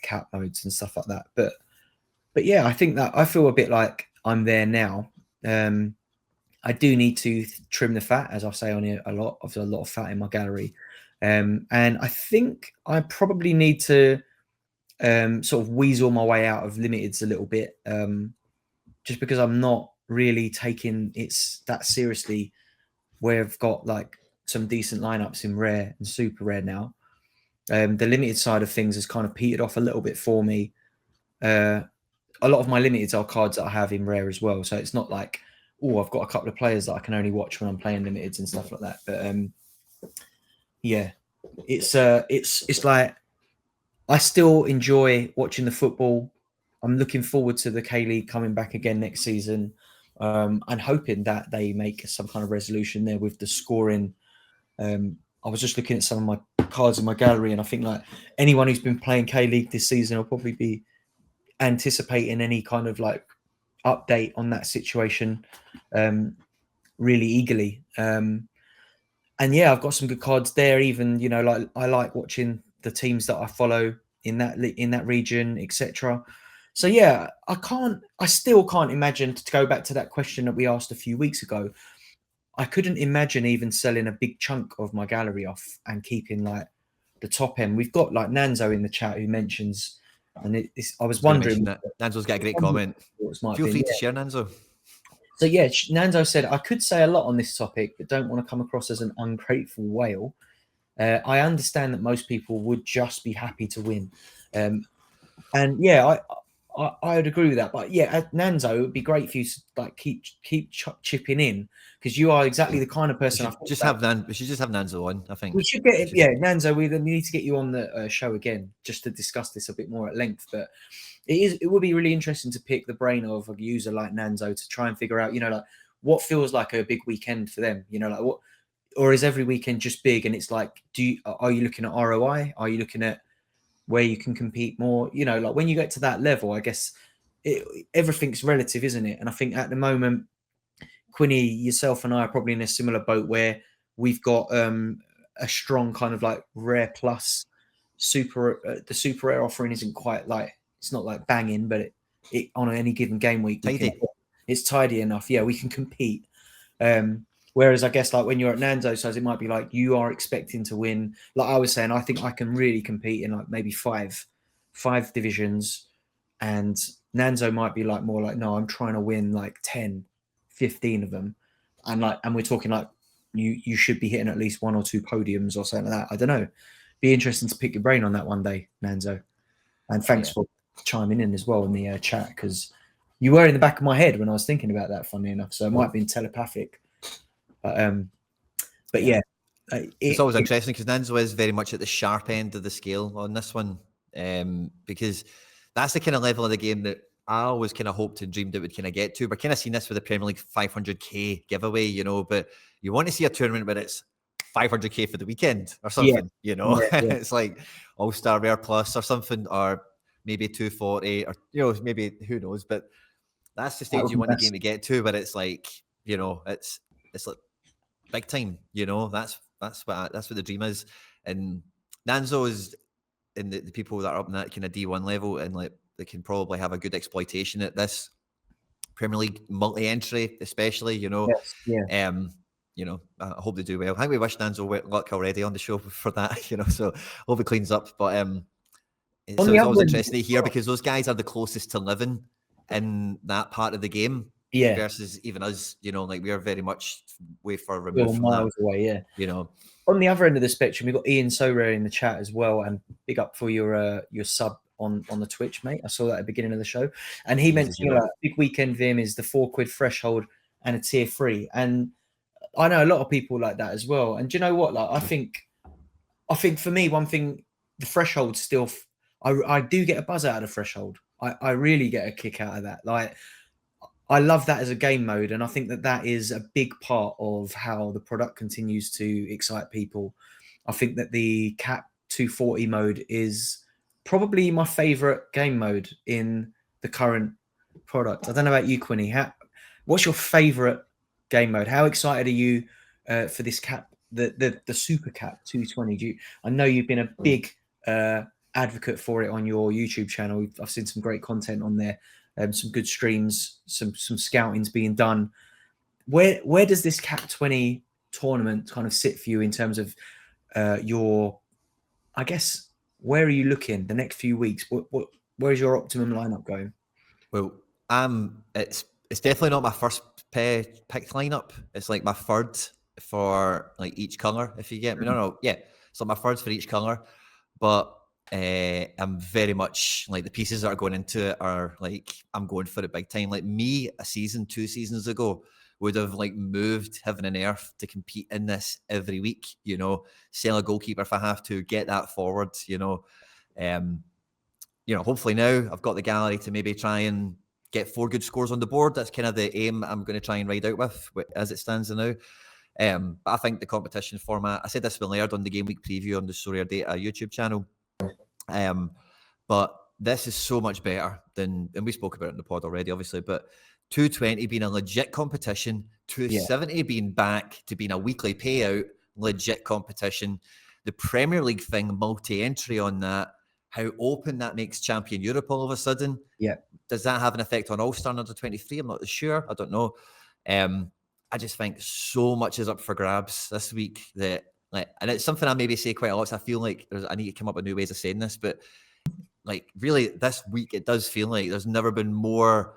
cap modes and stuff like that. But yeah, I think that I feel a bit like I'm there now. I do need to trim the fat, as I say on it a lot. I've got a lot of fat in my gallery, and I think I probably need to sort of weasel my way out of limiteds a little bit, just because I'm not really taking it that seriously. Where I've got like some decent lineups in rare and super rare now. The limited side of things has kind of petered off a little bit for me. A lot of my limiteds are cards that I have in rare as well, so it's not like, oh, I've got a couple of players that I can only watch when I'm playing limiteds and stuff like that. But yeah, it's like I still enjoy watching the football. I'm looking forward to the K-League coming back again next season. And hoping that they make some kind of resolution there with the scoring. I was just looking at some of my cards in my gallery, and I think like anyone who's been playing K-League this season will probably be anticipating any kind of like update on that situation really eagerly. And yeah, I've got some good cards there. Even, you know, like I like watching the teams that I follow in that region, etc. So yeah, I still can't imagine, to go back to that question that we asked a few weeks ago, I couldn't imagine even selling a big chunk of my gallery off and keeping like the top end. We've got like Nanzo in the chat who mentions, and I was wondering. Nanzo's got a great comment. Feel free to share, Nanzo. So yeah, Nanzo said, I could say a lot on this topic, but don't want to come across as an ungrateful whale. I understand that most people would just be happy to win. And yeah, I would agree with that. But yeah, at Nanzo, it would be great for you to like keep chipping in, because you are exactly the kind of person. We should just have Nanzo on. I think we should get it. Yeah, Nanzo, we need to get you on the show again just to discuss this a bit more at length. But it would be really interesting to pick the brain of a user like Nanzo to try and figure out, like what feels like a big weekend for them. Like what, or is every weekend just big? And it's like, are you looking at ROI? Are you looking at where you can compete more? Like when you get to that level, I guess everything's relative, isn't it? And I think at the moment, Quinny, yourself and I are probably in a similar boat where we've got a strong kind of like rare plus super. The super rare offering isn't quite like, it's not like banging, but it on any given game week, it's tidy enough. Yeah, we can compete. Whereas I guess like when you're at Nando's size, it might be like you are expecting to win. Like I was saying, I think I can really compete in like maybe five divisions, and Nanzo might be like more like, no, I'm trying to win like 10, 15 of them. And we're talking like you should be hitting at least 1 or 2 podiums or something like that. I don't know. Be interesting to pick your brain on that one day, Nanzo. And thanks for chiming in as well in the chat, because you were in the back of my head when I was thinking about that, funny enough. So it might have been telepathic. But yeah. It's always interesting because Nanzo is very much at the sharp end of the scale on this one, because that's the kind of level of the game that I always kind of hoped and dreamed it would kind of get to. We're kind of seeing this with the Premier League 500k giveaway, but you want to see a tournament where it's 500k for the weekend or something, It's like All-Star Rare Plus or something, or maybe 240, or maybe who knows, but that's the stage you want the game to get to, but it's like, it's like big time, that's what the dream is. And Nanzo is in the people that are up in that kind of D1 level, and like they can probably have a good exploitation at this Premier League multi-entry, especially, Yes, yeah. I hope they do well. I think we wish Nanzo luck already on the show for that, so hope it cleans up. But it's always interesting to hear, because those guys are the closest to living in that part of the game. Yeah. Versus even us, like we are very much way far removed from miles away. Yeah. On the other end of the spectrum, we've got Ian Sorare in the chat as well, and big up for your sub on the Twitch, mate. I saw that at the beginning of the show, and he mentioned big Weekend Vim is the £4 threshold and a tier 3, and I know a lot of people like that as well. And do you know what? Like, I think for me, one thing, the threshold still, I do get a buzz out of the threshold. I really get a kick out of that. Like, I love that as a game mode, and I think that is a big part of how the product continues to excite people. I think that the Cap 240 mode is probably my favorite game mode in the current product. I don't know about you, Quinny. What's your favorite game mode? How excited are you for this Cap, the Super Cap 220? I know you've been a big advocate for it on your YouTube channel. I've seen some great content on there. Some good streams, some scouting's being done. Where does this Cap 20 tournament kind of sit for you in terms of your, I guess, where are you looking the next few weeks? Where is your optimum lineup going? Well, it's definitely not my first picked lineup. It's like my third for like each colour, if you get me. It's like my third for each colour, but I'm very much like the pieces that are going into it are like, I'm going for it big time. Like me, 2 seasons ago, would have like moved heaven and earth to compete in this every week, sell a goalkeeper if I have to, get that forward, hopefully now I've got the gallery to maybe try and get 4 good scores on the board. That's kind of the aim I'm going to try and ride out with as it stands now. But I think the competition format, I said this when Laird on the game week preview on the Sorare Data YouTube channel, but this is so much better than, and we spoke about it in the pod already, obviously, but 220 being a legit competition, 270 being back to being a weekly payout, legit competition, the Premier League thing, multi-entry on that, how open that makes Champion Europe all of a sudden. Yeah. Does that have an effect on All-Star under 23? I'm not sure. I don't know. I just think so much is up for grabs this week that, like, and it's something I maybe say quite a lot. So I feel like I need to come up with new ways of saying this, but like really this week, it does feel like there's never been more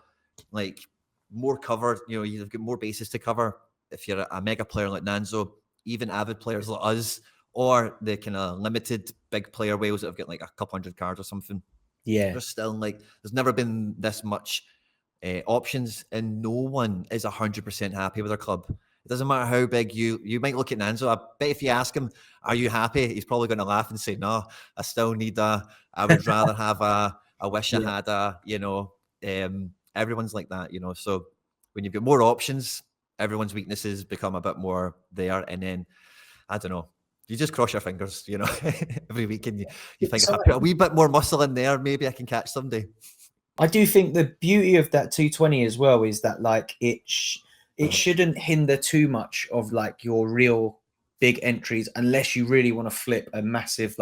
cover. You've got more bases to cover if you're a mega player like Nanzo, even avid players like us, or the kind of limited big player whales that have got like a couple hundred cards or something. Yeah. There's still there's never been this much options, and no one is 100% happy with their club. It doesn't matter how big you might look at Nanzo. I bet if you ask him, "Are you happy?" He's probably going to laugh and say, "No, I still need I would rather have I wish I had everyone's like that, So when you've got more options, everyone's weaknesses become a bit more there, and then I don't know. You just cross your fingers, every week, and you think, if I put a wee bit more muscle in there, maybe I can catch somebody. I do think the beauty of that 220 as well is that it shouldn't hinder too much of your real big entries unless you really want to flip a massive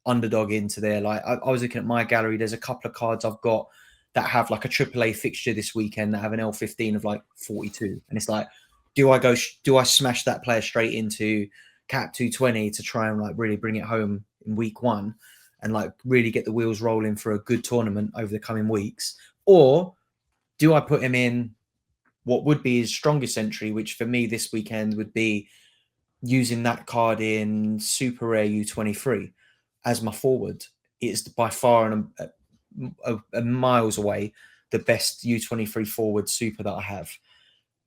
underdog into there. I was looking at my gallery. There's a couple of cards I've got that have a AAA fixture this weekend that have an L15 of 42, and it's do I smash that player straight into cap 220 to try and really bring it home in week 1 and really get the wheels rolling for a good tournament over the coming weeks? Or do I put him in what would be his strongest entry, which for me this weekend would be using that card in Super Rare U23 as my forward? It's by far and a miles away the best U23 forward super that I have.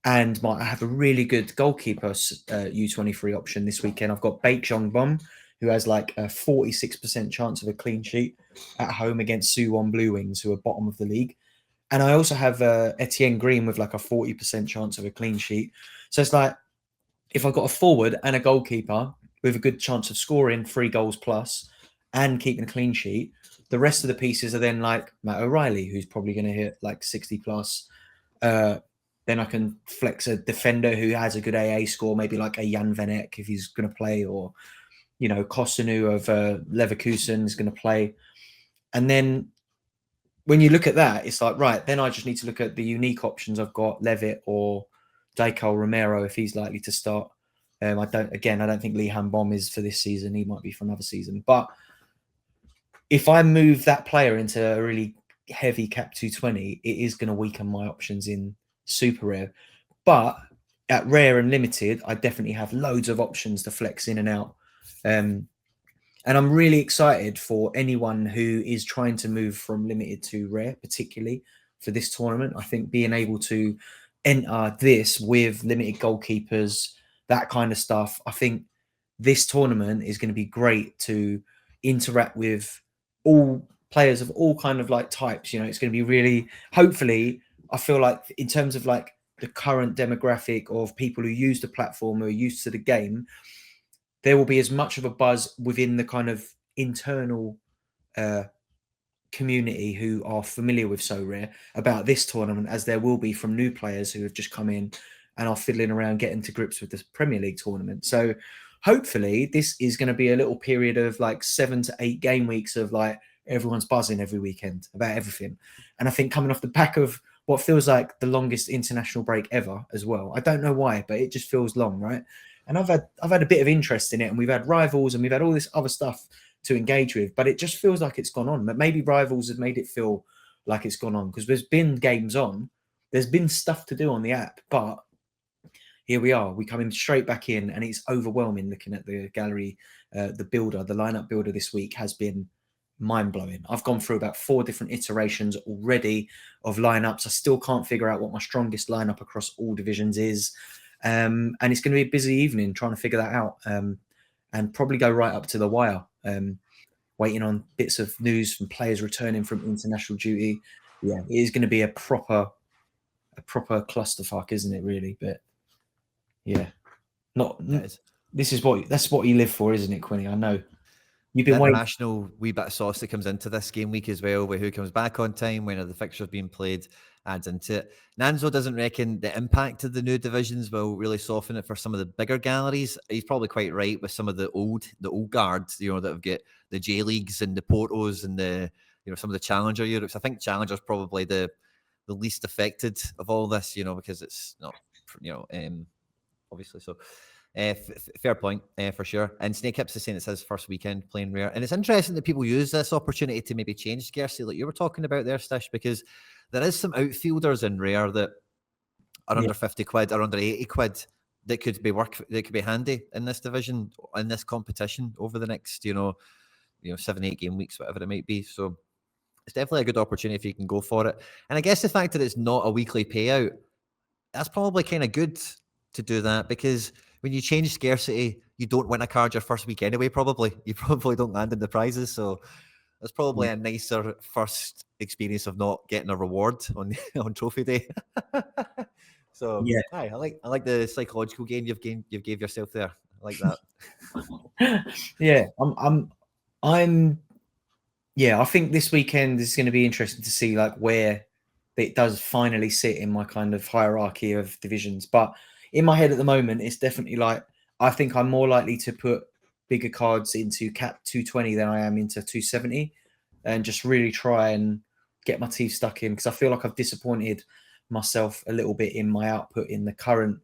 And I have a really good goalkeeper U23 option this weekend. I've got Baek Jong-bom, who has a 46% chance of a clean sheet at home against Suwon Blue Wings, who are bottom of the league. And I also have Etienne Green with a 40% chance of a clean sheet. So it's if I've got a forward and a goalkeeper with a good chance of scoring 3 goals plus and keeping a clean sheet, the rest of the pieces are then Matt O'Reilly, who's probably going to hit 60 plus. Then I can flex a defender who has a good AA score, maybe a Jan Van Eyck if he's going to play, or Kosunu of Leverkusen is going to play. And then when you look at that, it's right, then I just need to look at the unique options I've got, Levitt or Daycal Romero if he's likely to start. I don't think Lee Han-bom is for this season. He might be for another season. But if I move that player into a really heavy cap 220, it is going to weaken my options in Super Rare. But at Rare and Limited, I definitely have loads of options to flex in and out. And I'm really excited for anyone who is trying to move from Limited to Rare, particularly for this tournament. I think being able to enter this with limited goalkeepers, that kind of stuff, I think this tournament is going to be great to interact with all players of all kind of types. It's going to be really, hopefully, I feel in terms of the current demographic of people who use the platform, who are used to the game, there will be as much of a buzz within the kind of internal community who are familiar with So Rare about this tournament as there will be from new players who have just come in and are fiddling around getting to grips with the Premier League tournament. So hopefully this is going to be a little period of 7 to 8 game weeks of everyone's buzzing every weekend about everything. And I think coming off the back of what feels like the longest international break ever as well. I don't know why, but it just feels long, right? And I've had a bit of interest in it, and we've had Rivals and we've had all this other stuff to engage with, but it just feels like it's gone on. But maybe Rivals has made it feel like it's gone on because there's been games on, there's been stuff to do on the app, but here we are. We're coming straight back in, and it's overwhelming looking at the gallery. The lineup builder this week has been mind-blowing. I've gone through about 4 different iterations already of lineups. I still can't figure out what my strongest lineup across all divisions is. And it's going to be a busy evening trying to figure that out, and probably go right up to the wire, waiting on bits of news from players returning from international duty. Yeah, it is going to be a proper clusterfuck, isn't it, really? But yeah, that's what you live for, isn't it, Quinny? I know. You've been waiting. International wee bit of sauce that comes into this game week as well, with who comes back on time, when are the fixtures being played, adds into it. Nanzo doesn't reckon the impact of the new divisions will really soften it for some of the bigger galleries. He's probably quite right with some of the old guards, that have got the J Leagues and the Portos and the some of the Challenger Europes. I think Challenger's probably the least affected of all this, because it's not, obviously. So fair point, for sure. And Snake Hips is saying it's his first weekend playing Rare. And it's interesting that people use this opportunity to maybe change scarcity, like you were talking about there, Stish, because there is some outfielders in Rare that are under 50 quid or under 80 quid that could be handy in this division, in this competition over the next, 7-8 game weeks, whatever it might be. So it's definitely a good opportunity if you can go for it. And I guess the fact that it's not a weekly payout, that's probably kind of good to do that, because when you change scarcity, you don't win a card your first week anyway, probably. You probably don't land in the prizes. So that's probably a nicer first experience of not getting a reward on on trophy day. So Yeah. I like the psychological game you've gave yourself there. I like that. Yeah, I think this weekend is going to be interesting to see like where it does finally sit in my kind of hierarchy of divisions. But in my head at the moment, it's definitely like, I think I'm more likely to put bigger cards into cap 220 than I am into 270, and just really try and get my teeth stuck in, because I feel like I've disappointed myself a little bit in my output in the current,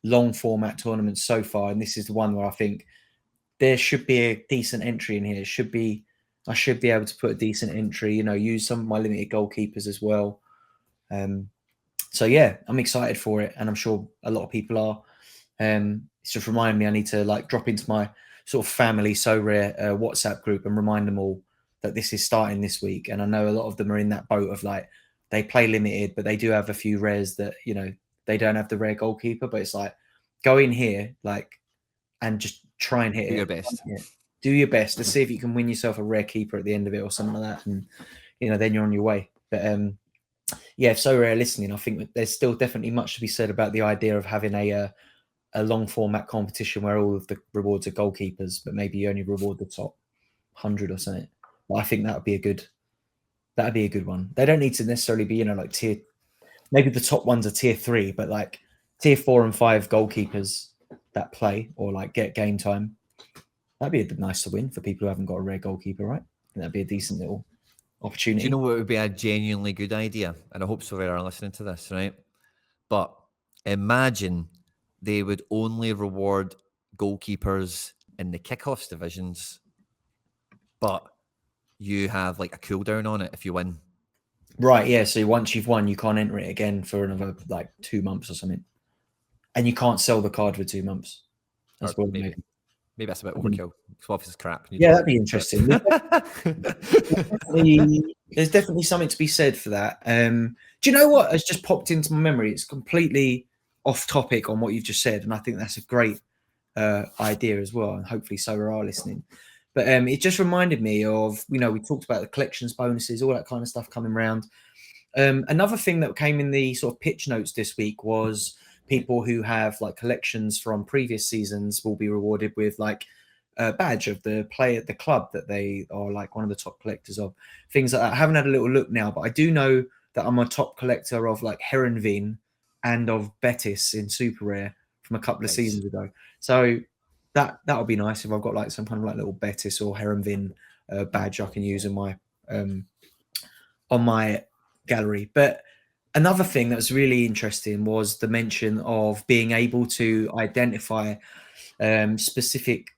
long format tournaments so far. And this is the one where I think there should be a decent entry in here. I should be able to put a decent entry, use some of my limited goalkeepers as well. So yeah, I'm excited for it, and I'm sure a lot of people are. It's just reminding me I need to like drop into my sort of family Sorare WhatsApp group and remind them all that this is starting this week. And I know a lot of them are in that boat of like, they play limited, but they do have a few rares that, they don't have the rare goalkeeper, but it's like, go in here, like, and just try and hit Do it. your best. Yeah. Do your best to see if you can win yourself a rare keeper at the end of it or something like that. And, then you're on your way. But yeah, if Sorare listening, I think there's still definitely much to be said about the idea of having a long format competition where all of the rewards are goalkeepers, but maybe you only reward the top 100 or something. But I think that'd be a good one. They don't need to necessarily be, like tier. Maybe the top ones are tier 3, but like tier 4 and 5 goalkeepers that play or like get game time. That'd be nice to win for people who haven't got a rare goalkeeper, right? And that'd be a decent little opportunity. Do you know what would be a genuinely good idea? And I hope Sorare are listening to this, right? But imagine they would only reward goalkeepers in the kickoffs divisions, but you have like a cooldown on it if you win. Right, yeah. So once you've won, you can't enter it again for another like 2 months or something. And you can't sell the card for 2 months. That's what Maybe that's a bit overkill. Swap is crap. Yeah, that'd be interesting. There's definitely something to be said for that. Do you know what has just popped into my memory? It's completely off topic on what you've just said, and I think that's a great idea as well. And hopefully, so are listening. But it just reminded me of, we talked about the collections bonuses, all that kind of stuff coming around. Another thing that came in the sort of pitch notes this week was people who have like collections from previous seasons will be rewarded with like a badge of the player at the club that they are like one of the top collectors of, things like that. I haven't had a little look now, but I do know that I'm a top collector of like Vim and of Betis in Super Rare from a couple of seasons ago. So that'll be nice if I've got like some kind of like little Betis or Vim badge I can use in my on my gallery. But another thing that was really interesting was the mention of being able to identify specific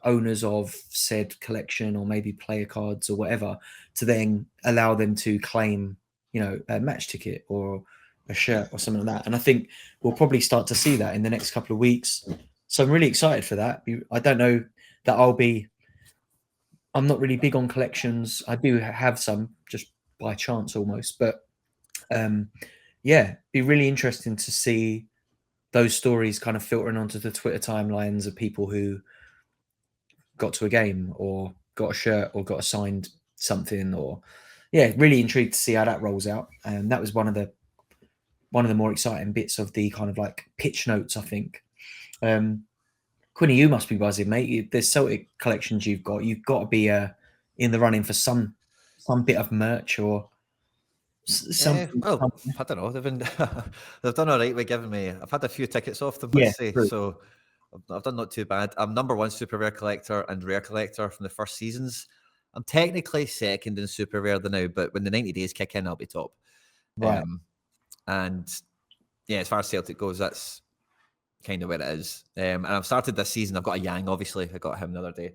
owners of said collection or maybe player cards or whatever, to then allow them to claim, a match ticket or a shirt or something like that. And I think we'll probably start to see that in the next couple of weeks. So I'm really excited for that. I don't know that I'm not really big on collections. I do have some just by chance almost, but be really interesting to see those stories kind of filtering onto the Twitter timelines of people who got to a game or got a shirt or got assigned something, or really intrigued to see how that rolls out. And that was one of the more exciting bits of the kind of like pitch notes, I think. Quinny, you must be buzzing, mate. There's Celtic collections you've got to be in the running for some bit of merch or something. Well, I don't know. They've done all right with giving me. I've had a few tickets off them, Yeah, let's say. true. So I've done not too bad. I'm number 1 super rare collector and rare collector from the first seasons. I'm technically second in super rare now, but when the 90 days kick in, I'll be top. Right. And yeah, as far as Celtic goes, that's kind of where it is. And I've started this season. I've got a Yang, obviously. I got him the other day.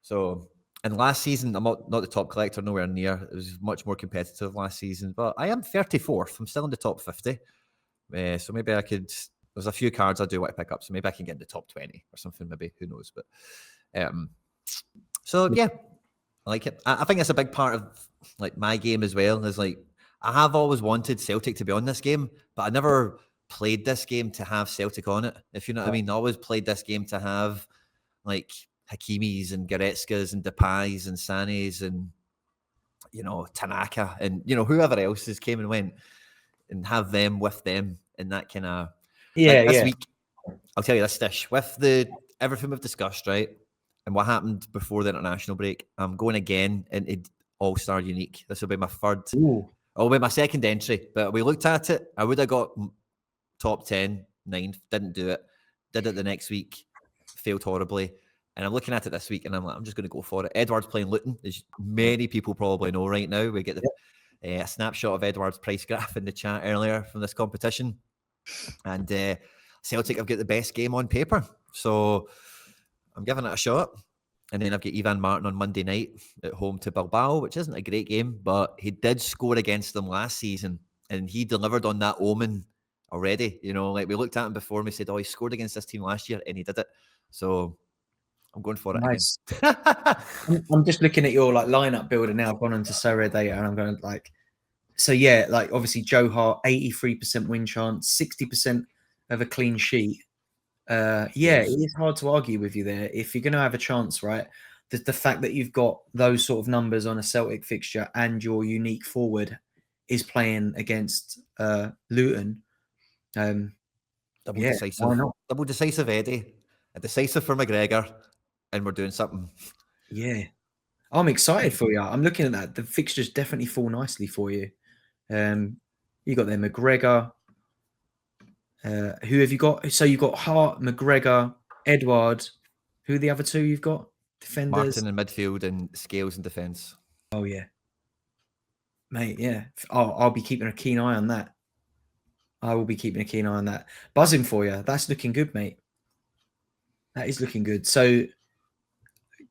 So, and last season, I'm not the top collector, nowhere near. It was much more competitive last season, but I am 34th. I'm still in the top 50. So maybe I could. There's a few cards I do want to pick up, so maybe I can get in the top 20 or something. Maybe, who knows? But so yeah, I like it. I think it's a big part of like my game as well. Is like I have always wanted Celtic to be on this game, but I never played this game to have Celtic on it. If you know what I mean, I always played this game to have like Hakimis and Goretzkas and Depays and Sanes and Tanaka and whoever else has came and went, and have them with them in that kind of this week. I'll tell you this, Stish, with everything we've discussed, right? And what happened before the international break, I'm going again into All-Star Unique. This will be my third. It'll be my second entry. But we looked at it. I would have got top 10, 9th. Didn't do it. Did it the next week. Failed horribly. And I'm looking at it this week, and I'm like, I'm just going to go for it. Edward's playing Luton, as many people probably know right now. We get a snapshot of Edward's price graph in the chat earlier from this competition. And Celtic have got the best game on paper. So I'm giving it a shot. And then I've got Ivan Martin on Monday night at home to Bilbao, which isn't a great game, but he did score against them last season, and he delivered on that omen already. Like we looked at him before and we said, oh, he scored against this team last year, and he did it. So I'm going for it again. I'm just looking at your lineup builder now. I've gone into Sorare data, and I'm going obviously Joe Hart, 83% win chance, 60% of a clean sheet. It is hard to argue with you there. If you're going to have a chance, right, the fact that you've got those sort of numbers on a Celtic fixture and your unique forward is playing against Luton. Decisive. Why not? Double decisive Eddie, a decisive for McGregor, and we're doing something. Yeah, I'm excited for you. I'm looking at that. The fixtures definitely fall nicely for you. You got there McGregor. Who have you got? So you've got Hart, McGregor, Edward. Who are the other two you've got? Defenders. Martin in midfield and Scales in defence. Oh, yeah. Mate, yeah. I'll be keeping a keen eye on that. I will be keeping a keen eye on that. Buzzing for you. That's looking good, mate. That is looking good. So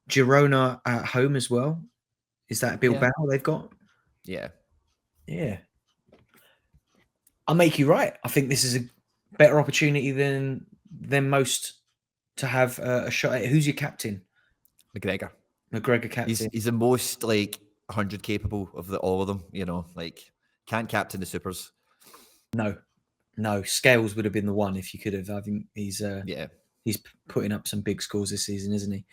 Girona at home as well. Is that Bilbao they've got? Yeah. Yeah. I'll make you right. I think this is a better opportunity than most to have a shot at it. Who's your captain? McGregor captain. He's the most 100 capable of all of them. Can't captain the supers. No. Scales would have been the one if you could have. I think he's putting up some big scores this season, isn't he?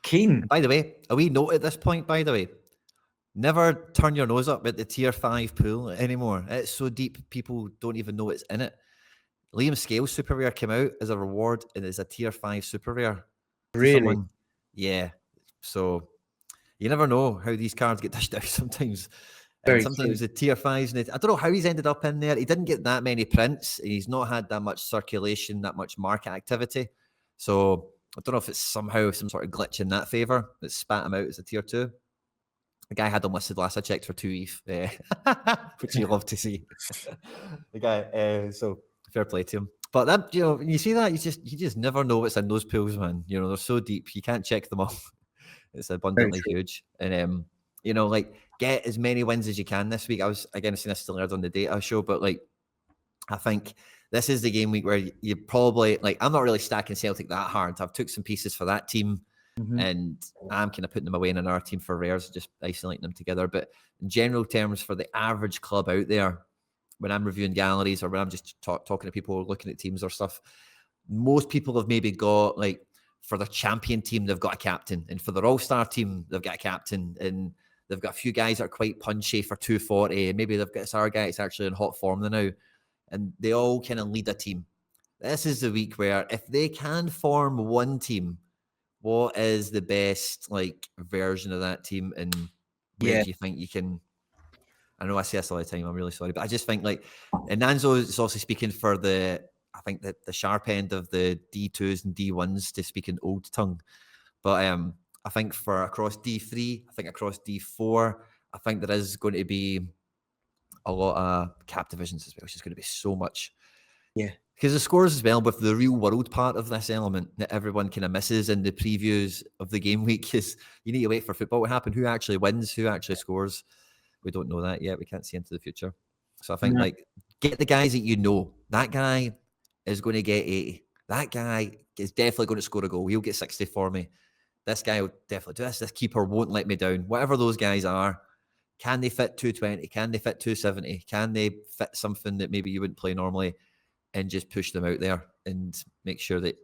Keen. By the way, a wee note at this point. By the way, never turn your nose up at the tier 5 pool anymore. It's so deep, people don't even know it's in it. Willam Scale Super Rare came out as a reward, and it's a tier 5 Super Rare. Really? Yeah. So you never know how these cards get dished out sometimes. Very sometimes the tier 5s, and I don't know how he's ended up in there. He didn't get that many prints, and he's not had that much circulation, that much market activity. So I don't know if it's somehow some sort of glitch in that favour that spat him out as a tier 2. The guy had him listed last I checked for 2 ETH, which you love to see. The guy, so fair play to him. But that, you see that, you just never know what's in those pools, man. They're so deep, you can't check them off. It's abundantly huge. And get as many wins as you can this week. I was again saying this still on the data show, but I think this is the game week where you probably I'm not really stacking Celtic that hard. I've took some pieces for that team. Mm-hmm. And I'm kind of putting them away in another team for rares, just isolating them together. But in general terms, for the average club out there, when I'm reviewing galleries or when I'm just talking to people looking at teams or stuff, most people have maybe got for their champion team, they've got a captain, and for their all-star team, they've got a captain, and they've got a few guys that are quite punchy for 240, and maybe they've got our guy that's actually in hot form now, and they all kind of lead a team. This is the week where if they can form one team, what is the best version of that team, and where do you think you can? I know I say this all the time. I'm really sorry, but I just think and Nanzo is also speaking for I think that the sharp end of the D2s and D1s to speak in old tongue. But I think for across D3, I think across D4, I think there is going to be a lot of cap divisions as well, which is going to be so much. Yeah. Because the scores as well, with the real world part of this element that everyone kind of misses in the previews of the game week, is you need to wait for football to happen. Who actually wins? Who actually scores? We don't know that yet. We can't see into the future. So I think get the guys that you know. That guy is going to get 80. That guy is definitely going to score a goal. He'll get 60 for me. this guy will definitely do this. This keeper won't let me down. Whatever those guys are, can they fit 220? Can they fit 270? Can they fit something that maybe you wouldn't play normally, and just push them out there and make sure that,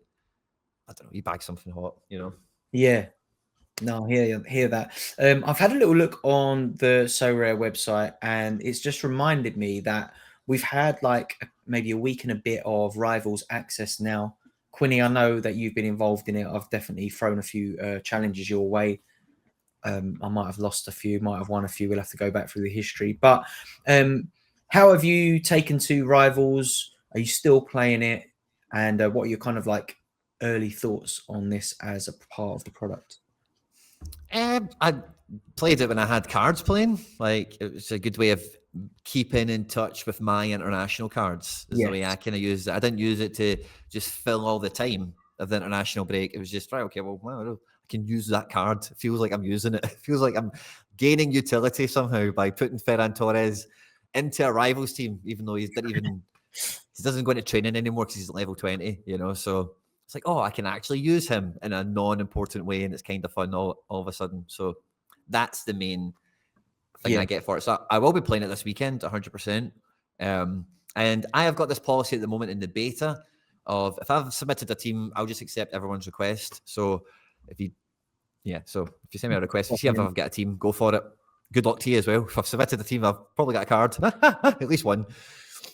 I don't know, you bag something hot, you know? Yeah. No, hear that. I've had a little look on the Sorare website, and it's just reminded me that we've had like maybe a week and a bit of Rivals access now. Quinny, I know that you've been involved in it. I've definitely thrown a few challenges your way. I might have lost a few, might have won a few. We'll have to go back through the history. But how have you taken to Rivals? Are you still playing it? And what are your kind of like early thoughts on this as a part of the product? I played it when I had cards playing. Like, it was a good way of keeping in touch with my international cards. Is the way I kind of used it. I didn't use it to just fill all the time of the international break. It was just, right, okay, well, I can use that card. It feels like I'm using it. It feels like I'm gaining utility somehow by putting Ferran Torres into a Rivals team, even though he doesn't go into training anymore because he's at level 20, you know? So it's like, oh, I can actually use him in a non-important way, and it's kind of fun all of a sudden. So that's the main thing I get for it. So I will be playing it this weekend, 100%. And I have got this policy at the moment in the beta of, if I've submitted a team, I'll just accept everyone's request. So if you send me a request, if you see if I've got a team, go for it. Good luck to you as well. If I've submitted a team, I've probably got a card, at least one.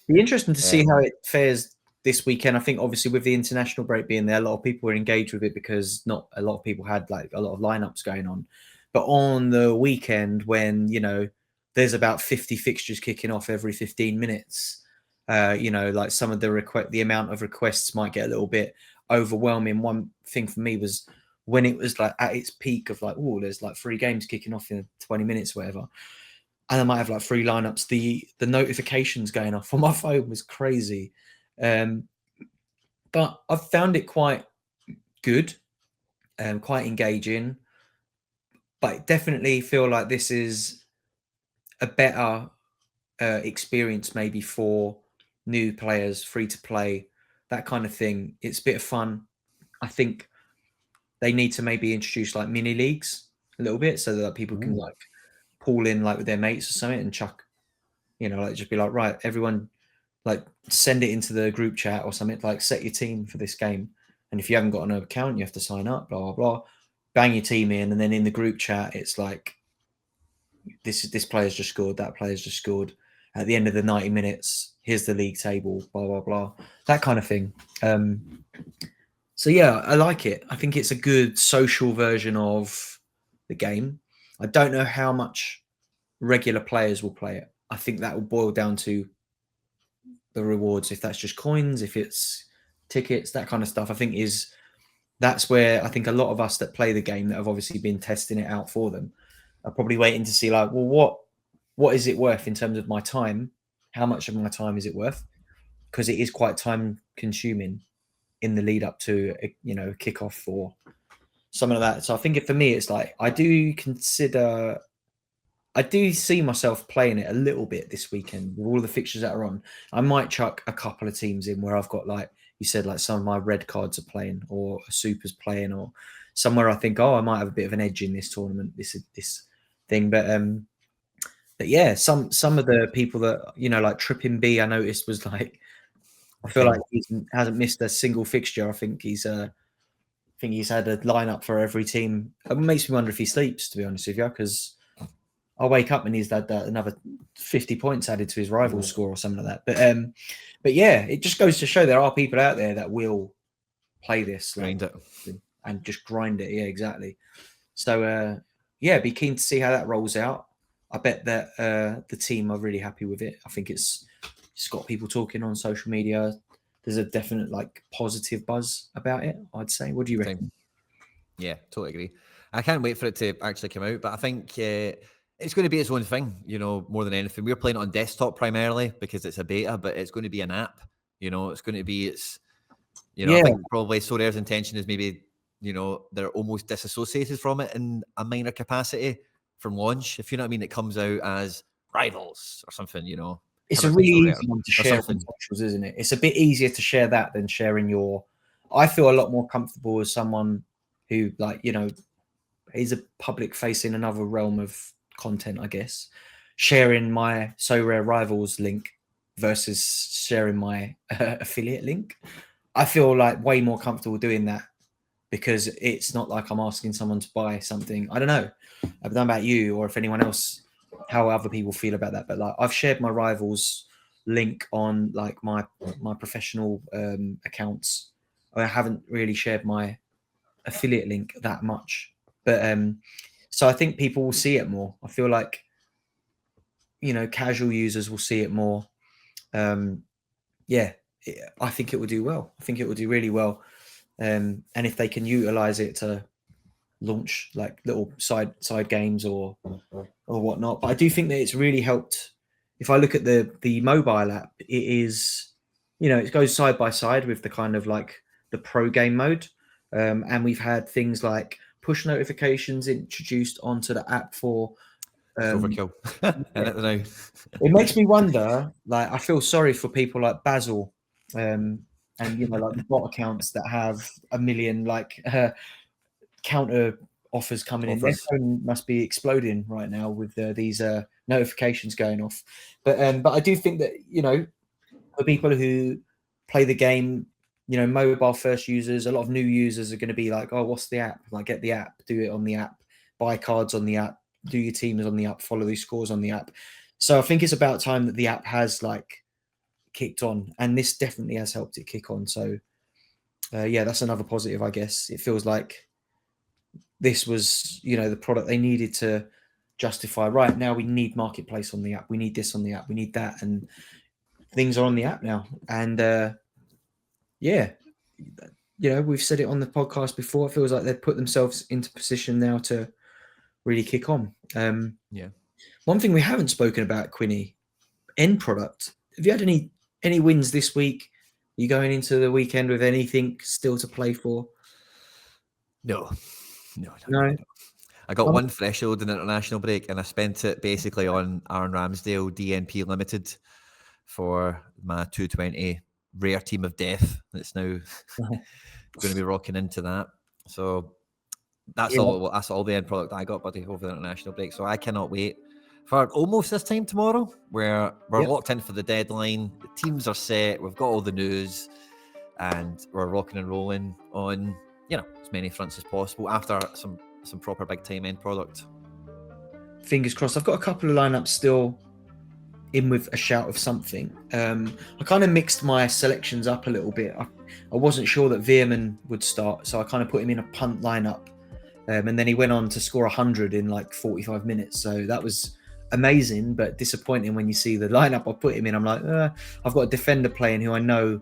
Be interesting to see how it fares this weekend. I think obviously with the international break being there, a lot of people were engaged with it because not a lot of people had like a lot of lineups going on. But on the weekend, when, you know, there's about 50 fixtures kicking off every 15 minutes, you know, like some of the amount of requests might get a little bit overwhelming. One thing for me was when it was like at its peak of like, oh, there's like 3 games kicking off in 20 minutes, whatever. And I might have like 3 lineups. The notifications going off on my phone was crazy. But I've found it quite good and quite engaging. But I definitely feel like this is a better experience maybe for new players, free to play, that kind of thing. It's a bit of fun. I think they need to maybe introduce like mini leagues a little bit so that people can like pool in like with their mates or something and chuck, you know, like just be like, right, everyone like send it into the group chat or something, like set your team for this game. And if you haven't got an account, you have to sign up, blah, blah, blah. Bang your team in, and then in the group chat, it's like this player's just scored, that player's just scored. At the end of the 90 minutes, here's the league table, blah, blah, blah. That kind of thing. So yeah, I like it. I think it's a good social version of the game. I don't know how much regular players will play it. I think that will boil down to the rewards, if that's just coins, if it's tickets, that kind of stuff. I think that's where I think a lot of us that play the game that have obviously been testing it out for them are probably waiting to see like, well, what is it worth in terms of my time? How much of my time is it worth? Because it is quite time consuming in the lead up to a kickoff or something like that. So I think for me, it's like I do see myself playing it a little bit this weekend with all the fixtures that are on. I might chuck a couple of teams in where I've got, like you said, like some of my red cards are playing or a super's playing or somewhere I think, oh, I might have a bit of an edge in this tournament, this thing. But yeah, some of the people that, you know, like Tripping B, I noticed was like, I feel like he hasn't missed a single fixture. I think he's had a lineup for every team. It makes me wonder if he sleeps, to be honest with you, because I'll wake up and he's had another 50 points added to his rival score or something like that. But yeah, it just goes to show there are people out there that will play this, grind it, and just grind it. Yeah, exactly. So yeah, be keen to see how that rolls out. I bet that the team are really happy with it. I think it's got people talking on social media. There's a definite like positive buzz about it, I'd say. What do you reckon? Yeah, totally agree. I can't wait for it to actually come out, but I think it's going to be its own thing, you know, more than anything. We're playing it on desktop primarily because it's a beta, but it's going to be an app, you know, it's going to be I think probably Sorare's intention is maybe, you know, they're almost disassociated from it in a minor capacity from launch, if you know what I mean. It comes out as Rivals or something, you know. It's a really easy one to share on socials, isn't it? It's a bit easier to share that than sharing I feel a lot more comfortable as someone who, like, you know, is a public facing another realm of content, I guess. Sharing my Sorare Rivals link versus sharing my affiliate link, I feel like way more comfortable doing that because it's not like I'm asking someone to buy something. I don't know. I don't know about you or if anyone else, how other people feel about that. But like I've shared my Rivals link on like my professional accounts. I haven't really shared my affiliate link that much. But so I think people will see it more. I feel like, you know, casual users will see it more. Yeah, I think it will do well. I think it will do really well. And if they can utilize it to launch like little side games or whatnot, but I do think that it's really helped. If I look at the mobile app, it is, you know, it goes side by side with the kind of like the pro game mode, and we've had things like push notifications introduced onto the app for Overkill. I don't know. it makes me wonder, like I feel sorry for people like Basil, and you know, like the bot accounts that have a million like counter offers coming in. Their phone must be exploding right now with these notifications going off. But I do think that, you know, for people who play the game, you know, mobile first users, a lot of new users are going to be like, oh, what's the app? Like, get the app, do it on the app, buy cards on the app, do your teams on the app, follow these scores on the app. So I think it's about time that the app has like kicked on, and this definitely has helped it kick on. So yeah, that's another positive, I guess. It feels like this was, you know, the product they needed to justify. Right now, we need marketplace on the app. We need this on the app. We need that, and things are on the app now. And yeah, you know, we've said it on the podcast before. It feels like they've put themselves into position now to really kick on. Yeah. One thing we haven't spoken about, Quinny, end product. Have you had any wins this week? Are you going into the weekend with anything still to play for? No. I got one threshold in international break, and I spent it basically on Aaron Ramsdale DNP Limited for my 220 rare team of death. That's now going to be rocking into that. So that's all. That's all the end product I got, buddy, over the international break. So I cannot wait for almost this time tomorrow, where we're locked in for the deadline. The teams are set. We've got all the news, and we're rocking and rolling on, you know, as many fronts as possible after some proper big time end product. Fingers crossed. I've got a couple of lineups still in with a shout of something. I kind of mixed my selections up a little bit. I wasn't sure that Veerman would start, so I kind of put him in a punt lineup, and then he went on to score 100 in like 45 minutes. So that was amazing, but disappointing when you see the lineup I put him in. I'm like, I've got a defender playing who I know,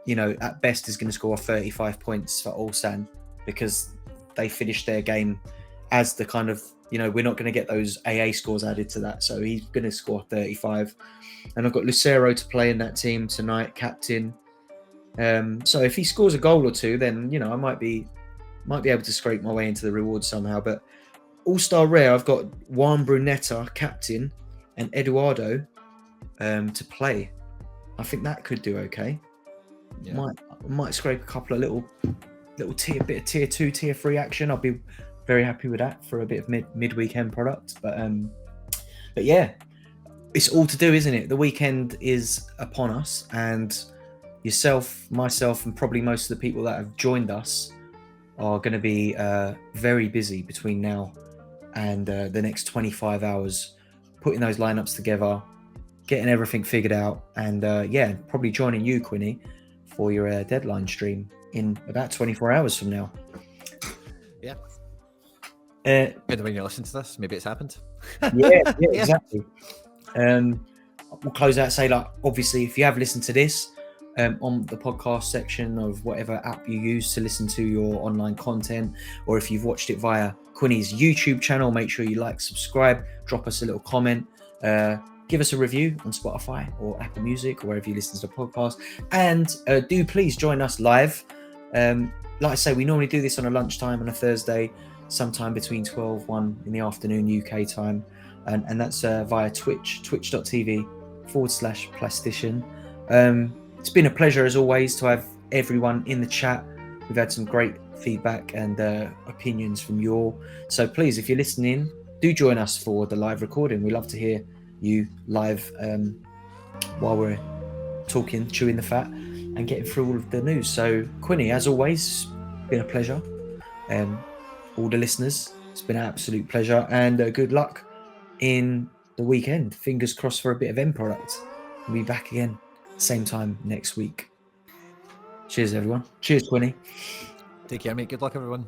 you know, at best is going to score 35 points for Ulsan, because they finished their game as the kind of, you know, we're not going to get those AA scores added to that. So he's going to score 35. And I've got Lucero to play in that team tonight, captain. So if he scores a goal or two, then, you know, I might be able to scrape my way into the rewards somehow. But All-Star Rare, I've got Juan Brunetta, captain, and Eduardo to play. I think that could do okay. Yeah. Might scrape a couple of little bit of tier 2, tier 3 action. I'll be very happy with that for a bit of mid-weekend product. But yeah, it's all to do, isn't it? The weekend is upon us, and yourself, myself, and probably most of the people that have joined us are going to be very busy between now and the next 25 hours, putting those lineups together, getting everything figured out, and yeah, probably joining you, Quinny, for your deadline stream in about 24 hours from now. Yeah. Maybe when you listen to this, maybe it's happened. yeah, exactly. We'll close out, say, like, obviously, if you have listened to this on the podcast section of whatever app you use to listen to your online content, or if you've watched it via Quinny's YouTube channel, make sure you like, subscribe, drop us a little comment, give us a review on Spotify or Apple Music or wherever you listen to the podcast, and do please join us live. Like I say, we normally do this on a lunchtime on a Thursday, sometime between 12-1 in the afternoon UK time, and that's via twitch.tv/Plastician. It's been a pleasure as always to have everyone in the chat. We've had some great feedback and opinions from you all. So please, if you're listening, do join us for the live recording. We love to hear you live while we're talking, chewing the fat, and getting through all of the news. So Quinny, as always, been a pleasure. All the listeners, it's been an absolute pleasure, and good luck in the weekend. Fingers crossed for a bit of end product. We'll be back again same time next week. Cheers, everyone. Cheers, Quinny. Take care, mate. Good luck, everyone.